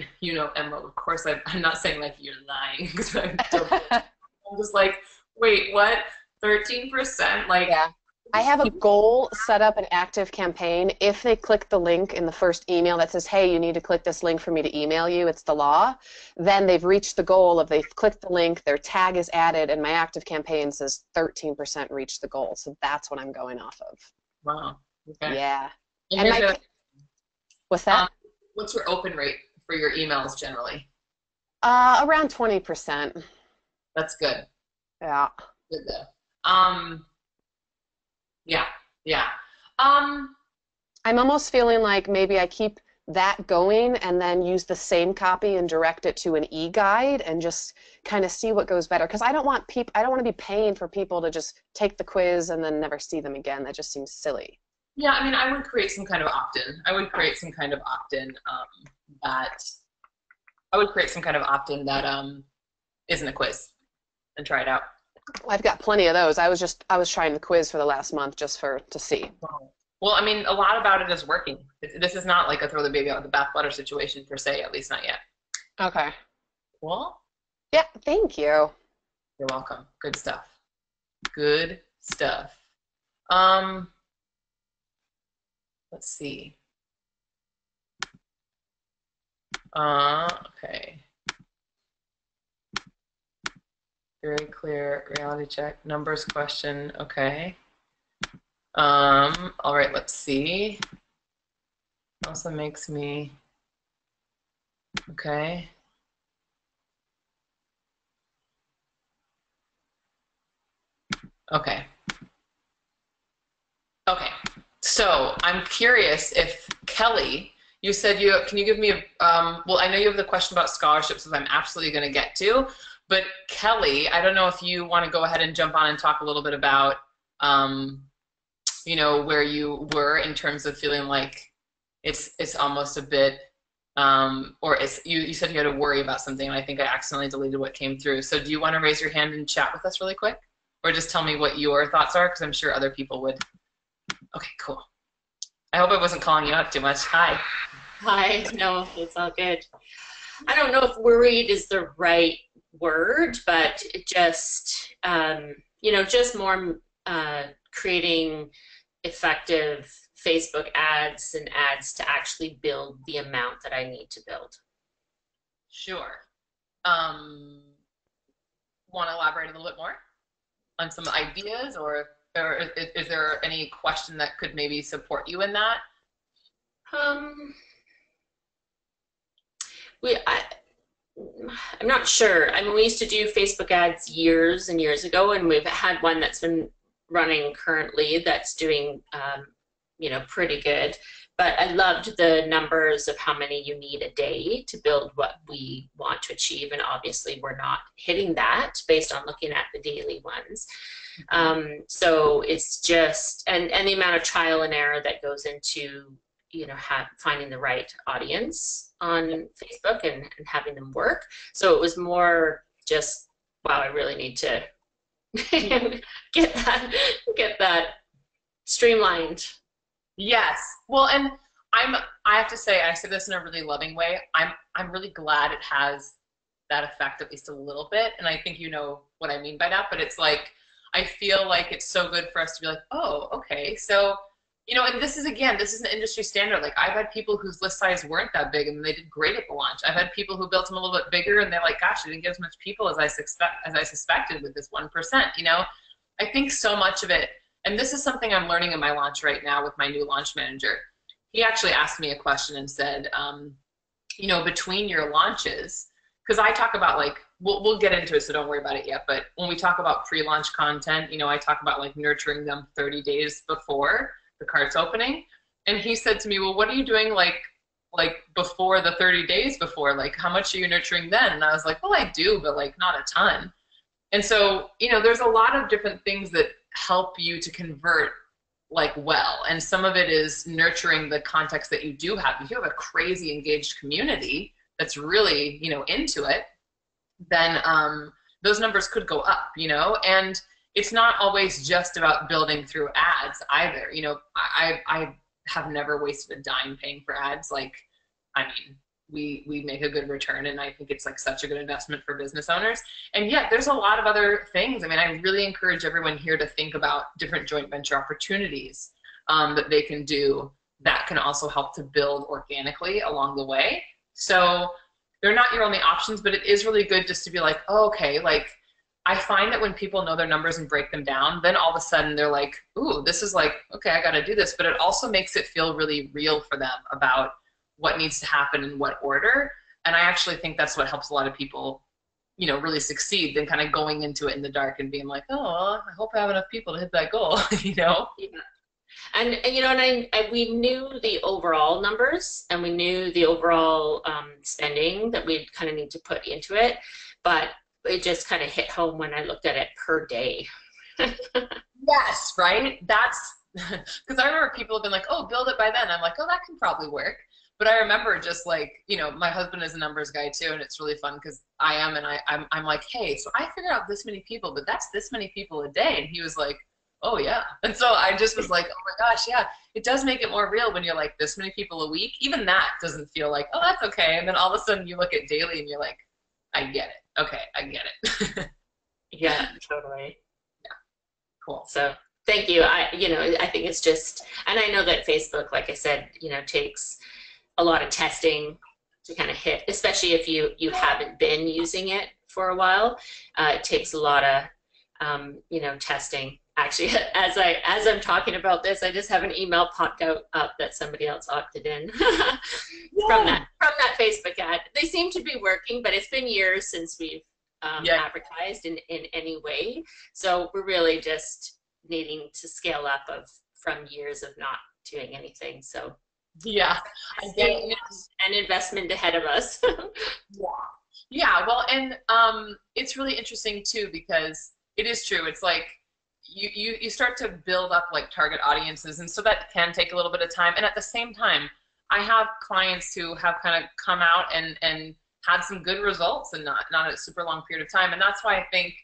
Emma, of course, I'm not saying like you're lying because I'm just like, wait, what? 13%? Like, yeah. I have a goal set up, an active campaign. If they click the link in the first email that says, hey, you need to click this link for me to email you, it's the law, then they've reached the goal of they've clicked the link, their tag is added, and my active campaign says 13% reached the goal. So that's what I'm going off of. Wow. Okay. Yeah. And what's that? What's your open rate for your emails generally? Around 20%. That's good. Yeah. Good though. Yeah. I'm almost feeling like maybe I keep that going and then use the same copy and direct it to an e-guide and just kind of see what goes better. Because I don't want to be paying for people to just take the quiz and then never see them again. That just seems silly. Yeah, I mean, I would create some kind of opt-in. I would create some kind of opt-in that isn't a quiz, and try it out. I've got plenty of those. I was trying the quiz for the last month just to see. Well, I mean, a lot about it is working. This is not like a throw the baby out with the bathwater situation per se, at least not yet. Okay. Well, yeah, thank you. You're welcome. Good stuff. Good stuff. Let's see. Okay. Very clear reality check. Numbers question. Okay. All right, let's see. Also makes me okay. Okay. Okay. So I'm curious if Kelly, you said can you give me well, I know you have the question about scholarships, which I'm absolutely going to get to, but Kelly, I don't know if you want to go ahead and jump on and talk a little bit about, you know, where you were in terms of feeling like it's almost a bit, or you said you had to worry about something, and I think I accidentally deleted what came through. So do you want to raise your hand and chat with us really quick? Or just tell me what your thoughts are, because I'm sure other people would. Okay, cool. I hope I wasn't calling you out too much. Hi. Hi. No, it's all good. I don't know if worried is the right word, but it just, you know, just more creating effective Facebook ads and ads to actually build the amount that I need to build. Sure. Want to elaborate a little bit more on some ideas, or is there any question that could maybe support you in that? I'm not sure. I mean, we used to do Facebook ads years and years ago, and we've had one that's been running currently that's doing, you know, pretty good. But I loved the numbers of how many you need a day to build what we want to achieve, and obviously we're not hitting that based on looking at the daily ones. So it's just, and the amount of trial and error that goes into, you know, finding the right audience on Facebook and having them work. So it was more just, wow, I really need to get that streamlined. Yes. Well, and I have to say, I say this in a really loving way. I'm really glad it has that effect, at least a little bit. And I think you know what I mean by that, but it's like, I feel like it's so good for us to be like, oh, okay. So, you know, and this is an industry standard. Like, I've had people whose list size weren't that big and they did great at the launch. I've had people who built them a little bit bigger and they're like, gosh, I didn't get as much people as I suspected with this 1%, you know? I think so much of it, and this is something I'm learning in my launch right now with my new launch manager. He actually asked me a question and said, you know, between your launches, because I talk about, like, we'll get into it, so don't worry about it yet, but when we talk about pre-launch content, you know, I talk about, like, nurturing them 30 days before the cart's opening. And he said to me, well, what are you doing, like before the 30 days before? Like, how much are you nurturing then? And I was like, well, I do, but, like, not a ton. And so, you know, there's a lot of different things that help you to convert, like, well, and some of it is nurturing the context that you do have. If you have a crazy engaged community that's really, you know, into it, then those numbers could go up, you know. And it's not always just about building through ads either. You know, I have never wasted a dime paying for ads. Like, I mean, we make a good return, and I think it's, like, such a good investment for business owners. And yet there's a lot of other things. I mean, I really encourage everyone here to think about different joint venture opportunities that they can do that can also help to build organically along the way. So they're not your only options, but it is really good just to be like, oh, okay, like, I find that when people know their numbers and break them down, then all of a sudden they're like, ooh, this is like, okay, I got to do this. But it also makes it feel really real for them about what needs to happen in what order. And I actually think that's what helps a lot of people, you know, really succeed than kind of going into it in the dark and being like, oh, I hope I have enough people to hit that goal, you know? Yeah. And you know, and we knew the overall numbers, and we knew the overall spending that we'd kind of need to put into it, but it just kind of hit home when I looked at it per day. Yes, right? That's because I remember people have been like, oh, build it by then. I'm like, oh, that can probably work. But I remember just like, you know, my husband is a numbers guy too, and it's really fun because I am, and I'm like, hey, so I figured out this many people, but that's this many people a day. And he was like, oh yeah. And so I just was like, oh my gosh, yeah, it does make it more real when you're like this many people a week. Even that doesn't feel like, oh, that's okay. And then all of a sudden you look at daily and you're like, I get it. Okay, I get it. Yeah, totally. Cool. So thank you. You know, I think it's just, and I know that Facebook, like I said, you know, takes a lot of testing to kind of hit, especially if you haven't been using it for a while. It takes a lot of, you know, testing. Actually, as I'm talking about this, I just have an email popped up that somebody else opted in from that Facebook ad. They seem to be working, but it's been years since we've advertised in any way. So we're really just needing to scale up from years of not doing anything. So yeah, I get it. An investment ahead of us. Yeah, well, and it's really interesting too because it is true. It's like you start to build up like target audiences, and so that can take a little bit of time. And at the same time, I have clients who have kind of come out and had some good results and not a super long period of time. And that's why I think,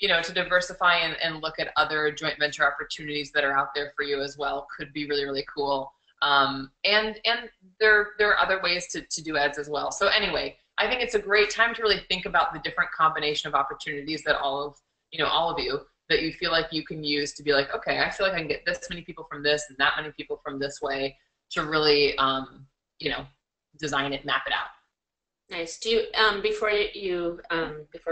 you know, to diversify and look at other joint venture opportunities that are out there for you as well could be really, really cool. And there are other ways to do ads as well. So anyway, I think it's a great time to really think about the different combination of opportunities that all of you that you feel like you can use to be like, okay, I feel like I can get this many people from this and that many people from this way to really, you know, design it, map it out. Nice. Do you before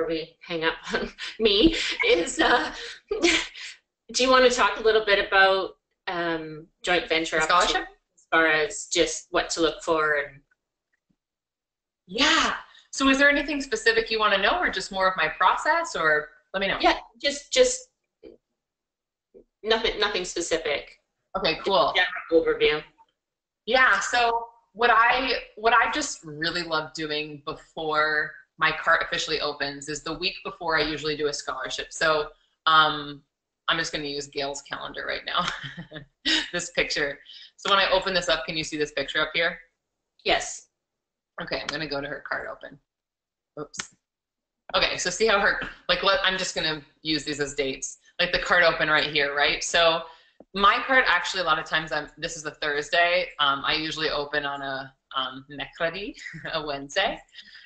we hang up on me is do you want to talk a little bit about joint venture scholarship as far as just what to look for? And yeah. So is there anything specific you want to know, or just more of my process, or let me know? Yeah, just nothing specific. Okay, cool. General overview. Yeah. So what I just really love doing before my cart officially opens is the week before I usually do a scholarship. So I'm just going to use Gail's calendar right now. This picture. So when I open this up, can you see this picture up here? Yes. Okay, I'm going to go to her cart open. Oops. Okay, so see how I'm just going to use these as dates. Like the cart open right here, right? So my cart actually a lot of times this is a Thursday. I usually open on a mercredi, a Wednesday.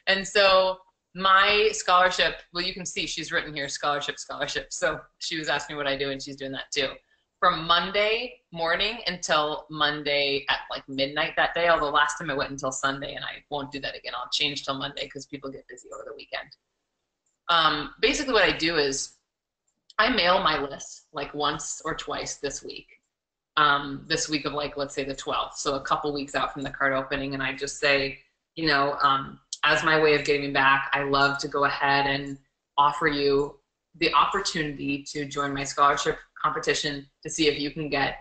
And so my scholarship, well, you can see she's written here scholarship. So she was asking me what I do, and she's doing that too. From Monday morning until Monday at like midnight that day, although last time I went until Sunday, and I won't do that again. I'll change till Monday because people get busy over the weekend. Basically what I do is I mail my list like once or twice this week. This week of like, let's say the 12th, so a couple weeks out from the cart opening, and I just say, you know, as my way of getting me back, I love to go ahead and offer you the opportunity to join my scholarship competition to see if you can get,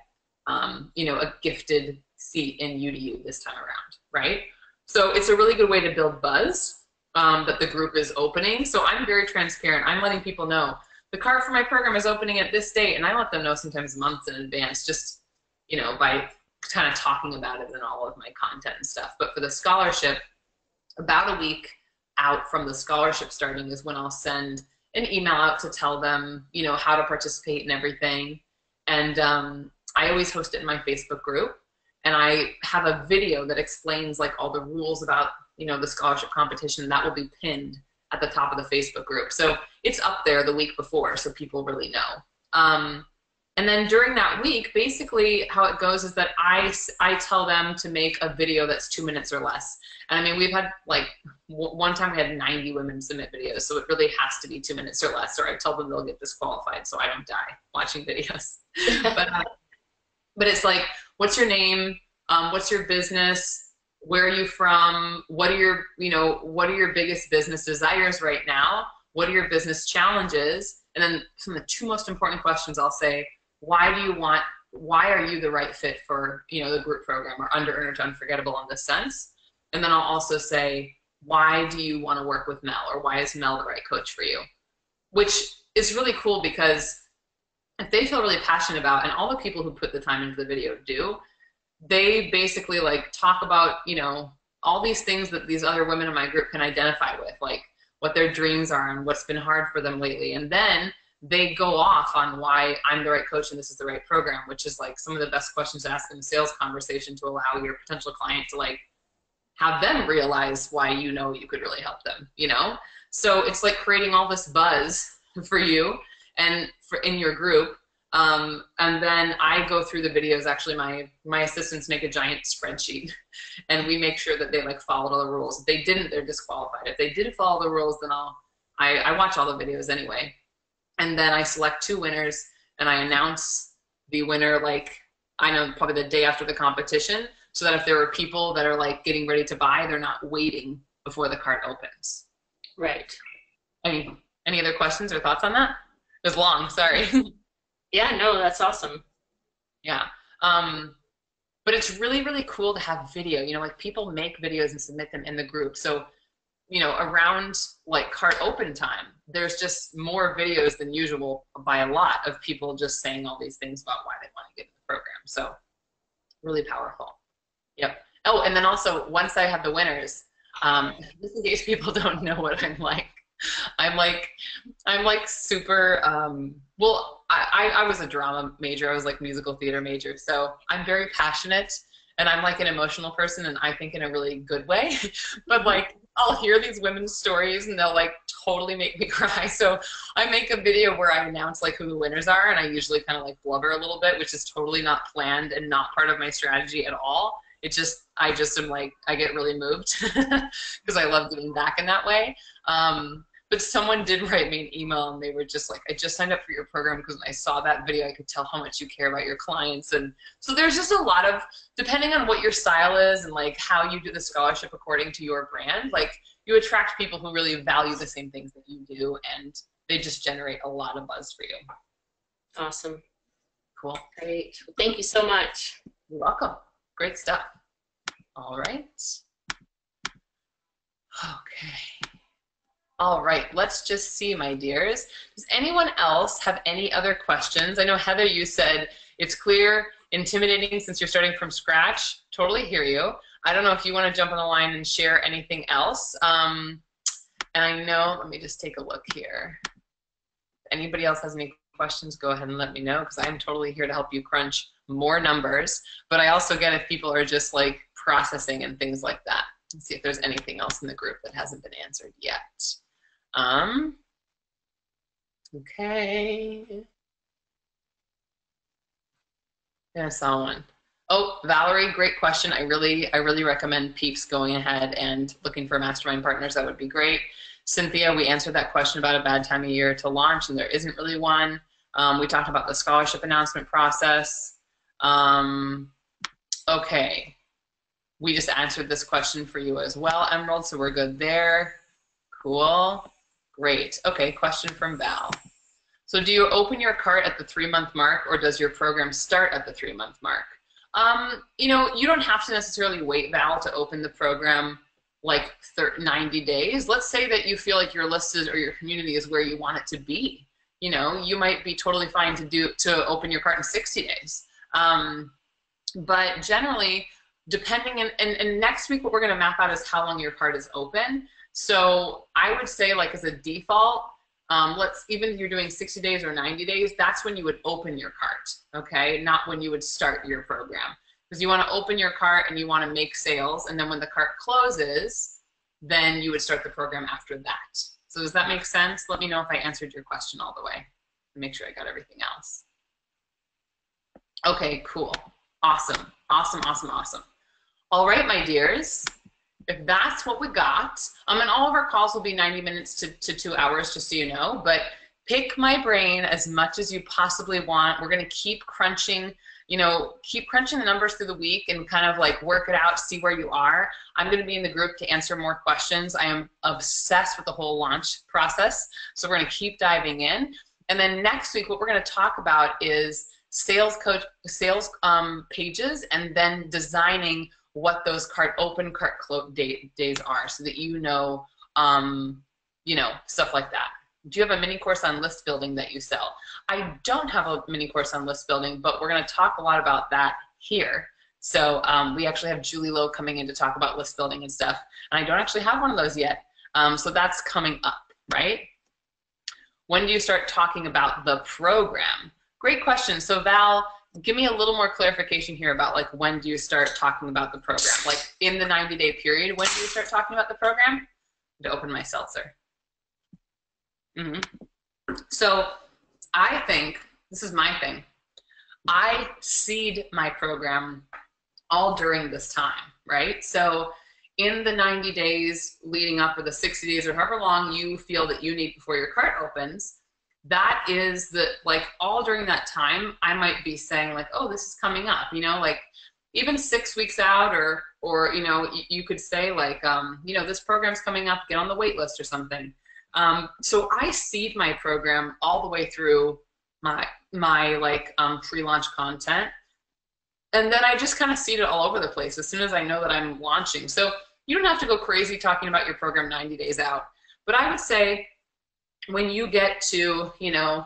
you know, a gifted seat in UDU this time around, right? So it's a really good way to build buzz that the group is opening. So I'm very transparent. I'm letting people know the cart for my program is opening at this date, and I let them know sometimes months in advance, just, you know, by kind of talking about it in all of my content and stuff. But for the scholarship, about a week out from the scholarship starting is when I'll send an email out to tell them, you know, how to participate and everything. And I always host it in my Facebook group, and I have a video that explains like all the rules about, you know, the scholarship competition that will be pinned at the top of the Facebook group. So it's up there the week before, so people really know. And then during that week, basically how it goes is that I tell them to make a video that's 2 minutes or less. And I mean, we've had like, one time we had 90 women submit videos, so it really has to be 2 minutes or less, or I tell them they'll get disqualified so I don't die watching videos. But it's like, what's your name? What's your business? Where are you from? What are your biggest business desires right now? What are your business challenges? And then some of the two most important questions I'll say, why do you want why are you the right fit for, you know, the group program, or under earner to unforgettable in this sense? And then I'll also say, why do you want to work with Mel, or why is Mel the right coach for you? Which is really cool, because if they feel really passionate about, and all the people who put the time into the video do, they basically like talk about, you know, all these things that these other women in my group can identify with, like what their dreams are and what's been hard for them lately. And then they go off on why I'm the right coach and this is the right program, which is like some of the best questions to ask in a sales conversation to allow your potential client to like have them realize why you know you could really help them, you know? So it's like creating all this buzz for you and for in your group. And then I go through the videos. Actually, my assistants make a giant spreadsheet, and we make sure that they like followed all the rules. If they didn't, they're disqualified. If they did follow the rules, then I watch all the videos anyway. And then I select 2 winners, and I announce the winner, like, I know, probably the day after the competition, so that if there are people that are like getting ready to buy, they're not waiting before the cart opens. Right. Any other questions or thoughts on that? It was long, sorry. Yeah, no, that's awesome. Yeah. But it's really, really cool to have video. You know, like people make videos and submit them in the group. So, you know, around like cart open time, there's just more videos than usual by a lot of people just saying all these things about why they want to get in the program. So really powerful. Yep. Oh, and then also once I have the winners, just in case people don't know what I'm like, I'm like super, well, I was a drama major. I was like musical theater major. So I'm very passionate, and I'm like an emotional person, and I think in a really good way. But like I'll hear these women's stories and they'll like totally make me cry. So I make a video where I announce like who the winners are, and I usually kind of like blubber a little bit, which is totally not planned and not part of my strategy at all. It just, I just am like, I get really moved because I love giving back in that way. But someone did write me an email, and they were just like, I just signed up for your program because when I saw that video, I could tell how much you care about your clients. And so there's just a lot of, depending on what your style is and like how you do the scholarship according to your brand, like you attract people who really value the same things that you do, and they just generate a lot of buzz for you. Awesome. Cool. Great. Well, thank you so much. You're welcome. Great stuff. All right. Okay. All right, let's just see, my dears. Does anyone else have any other questions? I know, Heather, you said it's clear, intimidating since you're starting from scratch. Totally hear you. I don't know if you want to jump on the line and share anything else. And I know, let me just take a look here. If anybody else has any questions, go ahead and let me know, because I'm totally here to help you crunch more numbers. But I also get if people are just like processing and things like that. Let's see if there's anything else in the group that hasn't been answered yet. Okay. Yeah, I saw one. Oh, Valerie, great question. I really recommend peeps going ahead and looking for mastermind partners. That would be great. Cynthia, we answered that question about a bad time of year to launch, and there isn't really one. We talked about the scholarship announcement process. Okay. We just answered this question for you as well, Emerald, so we're good there. Cool. Great. Okay, question from Val. So do you open your cart at the 3-month mark, or does your program start at the 3-month mark? You know, you don't have to necessarily wait, Val, to open the program like 90 days. Let's say that you feel like your list is, or your community is where you want it to be. You know, you might be totally fine to open your cart in 60 days. But generally, depending, and next week what we're going to map out is how long your cart is open. So I would say, like, as a default, even if you're doing 60 days or 90 days, that's when you would open your cart, okay? Not when you would start your program. Because you want to open your cart and you want to make sales, and then when the cart closes, then you would start the program after that. So does that make sense? Let me know if I answered your question all the way. Make sure I got everything else. Okay, cool. Awesome, awesome, awesome, awesome. All right, my dears. If that's what we got, and all of our calls will be 90 minutes to 2 hours, just so you know, but pick my brain as much as you possibly want. We're going to keep crunching, you know, keep crunching the numbers through the week and kind of like work it out, see where you are. I'm going to be in the group to answer more questions. I am obsessed with the whole launch process, so we're going to keep diving in. And then next week, what we're going to talk about is sales pages, and then designing what those cart open, cart close days are, so that you know, stuff like that. Do you have a mini course on list building that you sell? I don't have a mini course on list building, but we're going to talk a lot about that here. So we actually have Julie Lowe coming in to talk about list building and stuff, and I don't actually have one of those yet. So that's coming up, right? When do you start talking about the program? Great question. So Val, give me a little more clarification here about like when do you start talking about the program? Like in the 90-day period, when do you start talking about the program? To open my seltzer. So I think, this is my thing, I seed my program all during this time, right? So in the 90 days leading up, or the 60 days, or however long you feel that you need before your cart opens, that is like all during that time, I might be saying like, oh, this is coming up, like even 6 weeks out, or you could say like, this program's coming up, get on the wait list or something. So I seed my program all the way through my pre-launch content, and then I just kind of seed it all over the place as soon as I know that I'm launching. So you don't have to go crazy talking about your program 90 days out, but I would say when you get to a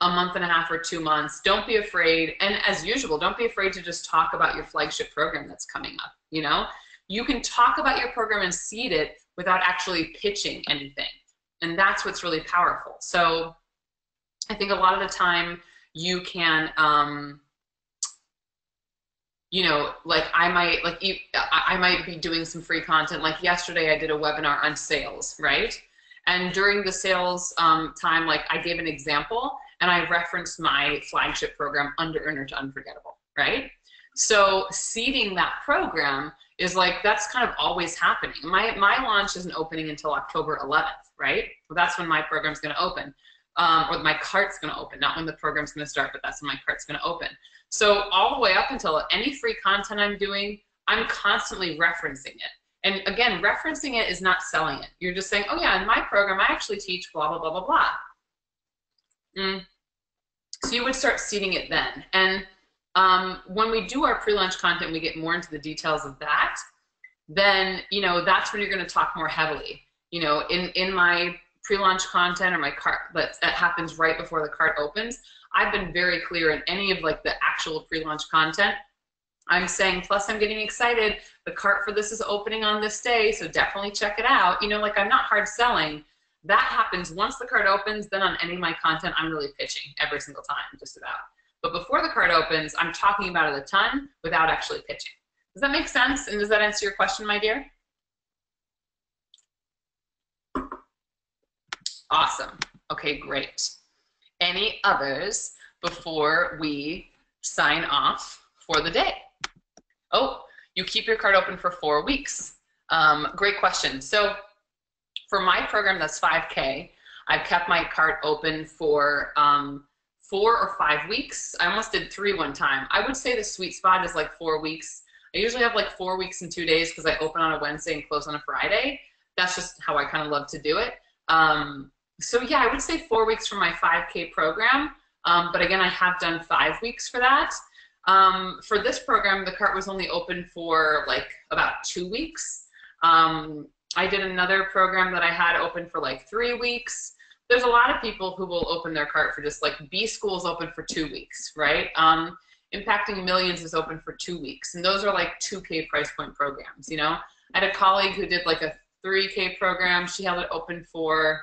month and a half or 2 months, don't be afraid, and as usual, don't be afraid to just talk about your flagship program that's coming up. You can talk about your program and seed it without actually pitching anything, and that's what's really powerful. So I think a lot of the time you can, like I might be doing some free content. Like yesterday I did a webinar on sales, right? And during the sales time, like I gave an example and I referenced my flagship program, Under Earner to Unforgettable, right? So seeding that program is like, that's kind of always happening. My launch isn't opening until October 11th, right? Well, that's when my program's gonna open. Or my cart's gonna open, not when the program's gonna start, but that's when my cart's gonna open. So all the way up until any free content I'm doing, I'm constantly referencing it. And again, referencing it is not selling it. You're just saying, oh yeah, in my program, I actually teach blah, blah, blah, blah, blah. So you would start seeding it then. And when we do our pre-launch content, we get more into the details of that, then, that's when you're gonna talk more heavily. In my pre-launch content or my cart that happens right before the cart opens, I've been very clear in any of like the actual pre-launch content. I'm saying, plus I'm getting excited, the cart for this is opening on this day, so definitely check it out. Like I'm not hard selling. That happens once the cart opens. Then on any of my content, I'm really pitching every single time, just about. But before the cart opens, I'm talking about it a ton without actually pitching. Does that make sense? And does that answer your question, my dear? Awesome. Okay, great. Any others before we sign off for the day? Oh, you keep your cart open for 4 weeks. Great question. So for my program that's 5K, I've kept my cart open for 4 or 5 weeks. I almost did 3 one time. I would say the sweet spot is like 4 weeks. I usually have like 4 weeks and 2 days because I open on a Wednesday and close on a Friday. That's just how I kind of love to do it. So yeah, I would say 4 weeks for my 5K program. But again, I have done 5 weeks for that. For this program, the cart was only open for like about 2 weeks. I did another program that I had open for like 3 weeks. There's a lot of people who will open their cart for just like B School's open for 2 weeks, right? Impacting Millions is open for 2 weeks. And those are like 2K price point programs, I had a colleague who did like a 3K program. She held it open for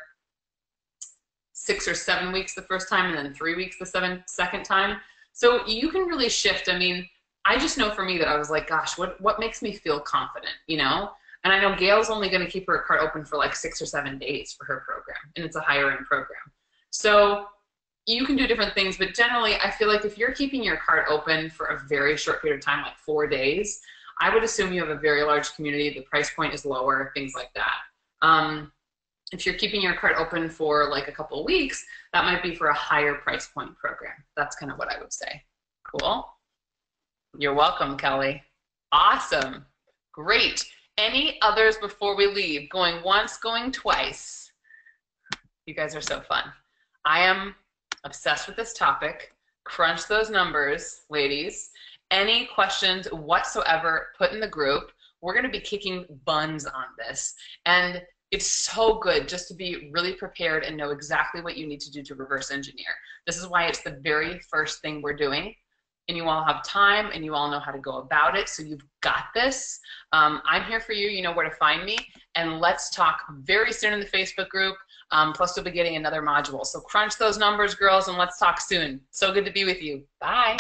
6 or 7 weeks the first time, and then 3 weeks the second time. So you can really shift. I mean, I just know for me that I was like, gosh, what makes me feel confident, And I know Gail's only going to keep her cart open for like 6 or 7 days for her program, and it's a higher end program. So you can do different things, but generally I feel like if you're keeping your cart open for a very short period of time, like 4 days, I would assume you have a very large community, the price point is lower, things like that. If you're keeping your cart open for like a couple of weeks, that might be for a higher price point program. That's kind of what I would say. Cool. You're welcome, Kelly. Awesome. Great. Any others before we leave? Going once, going twice. You guys are so fun. I am obsessed with this topic. Crunch those numbers, ladies. Any questions whatsoever, put in the group. We're going to be kicking buns on this. And it's so good just to be really prepared and know exactly what you need to do to reverse engineer. This is why it's the very first thing we're doing. And you all have time and you all know how to go about it. So you've got this. I'm here for you. You know where to find me. And let's talk very soon in the Facebook group. Plus, we'll be getting another module. So crunch those numbers, girls, and let's talk soon. So good to be with you. Bye.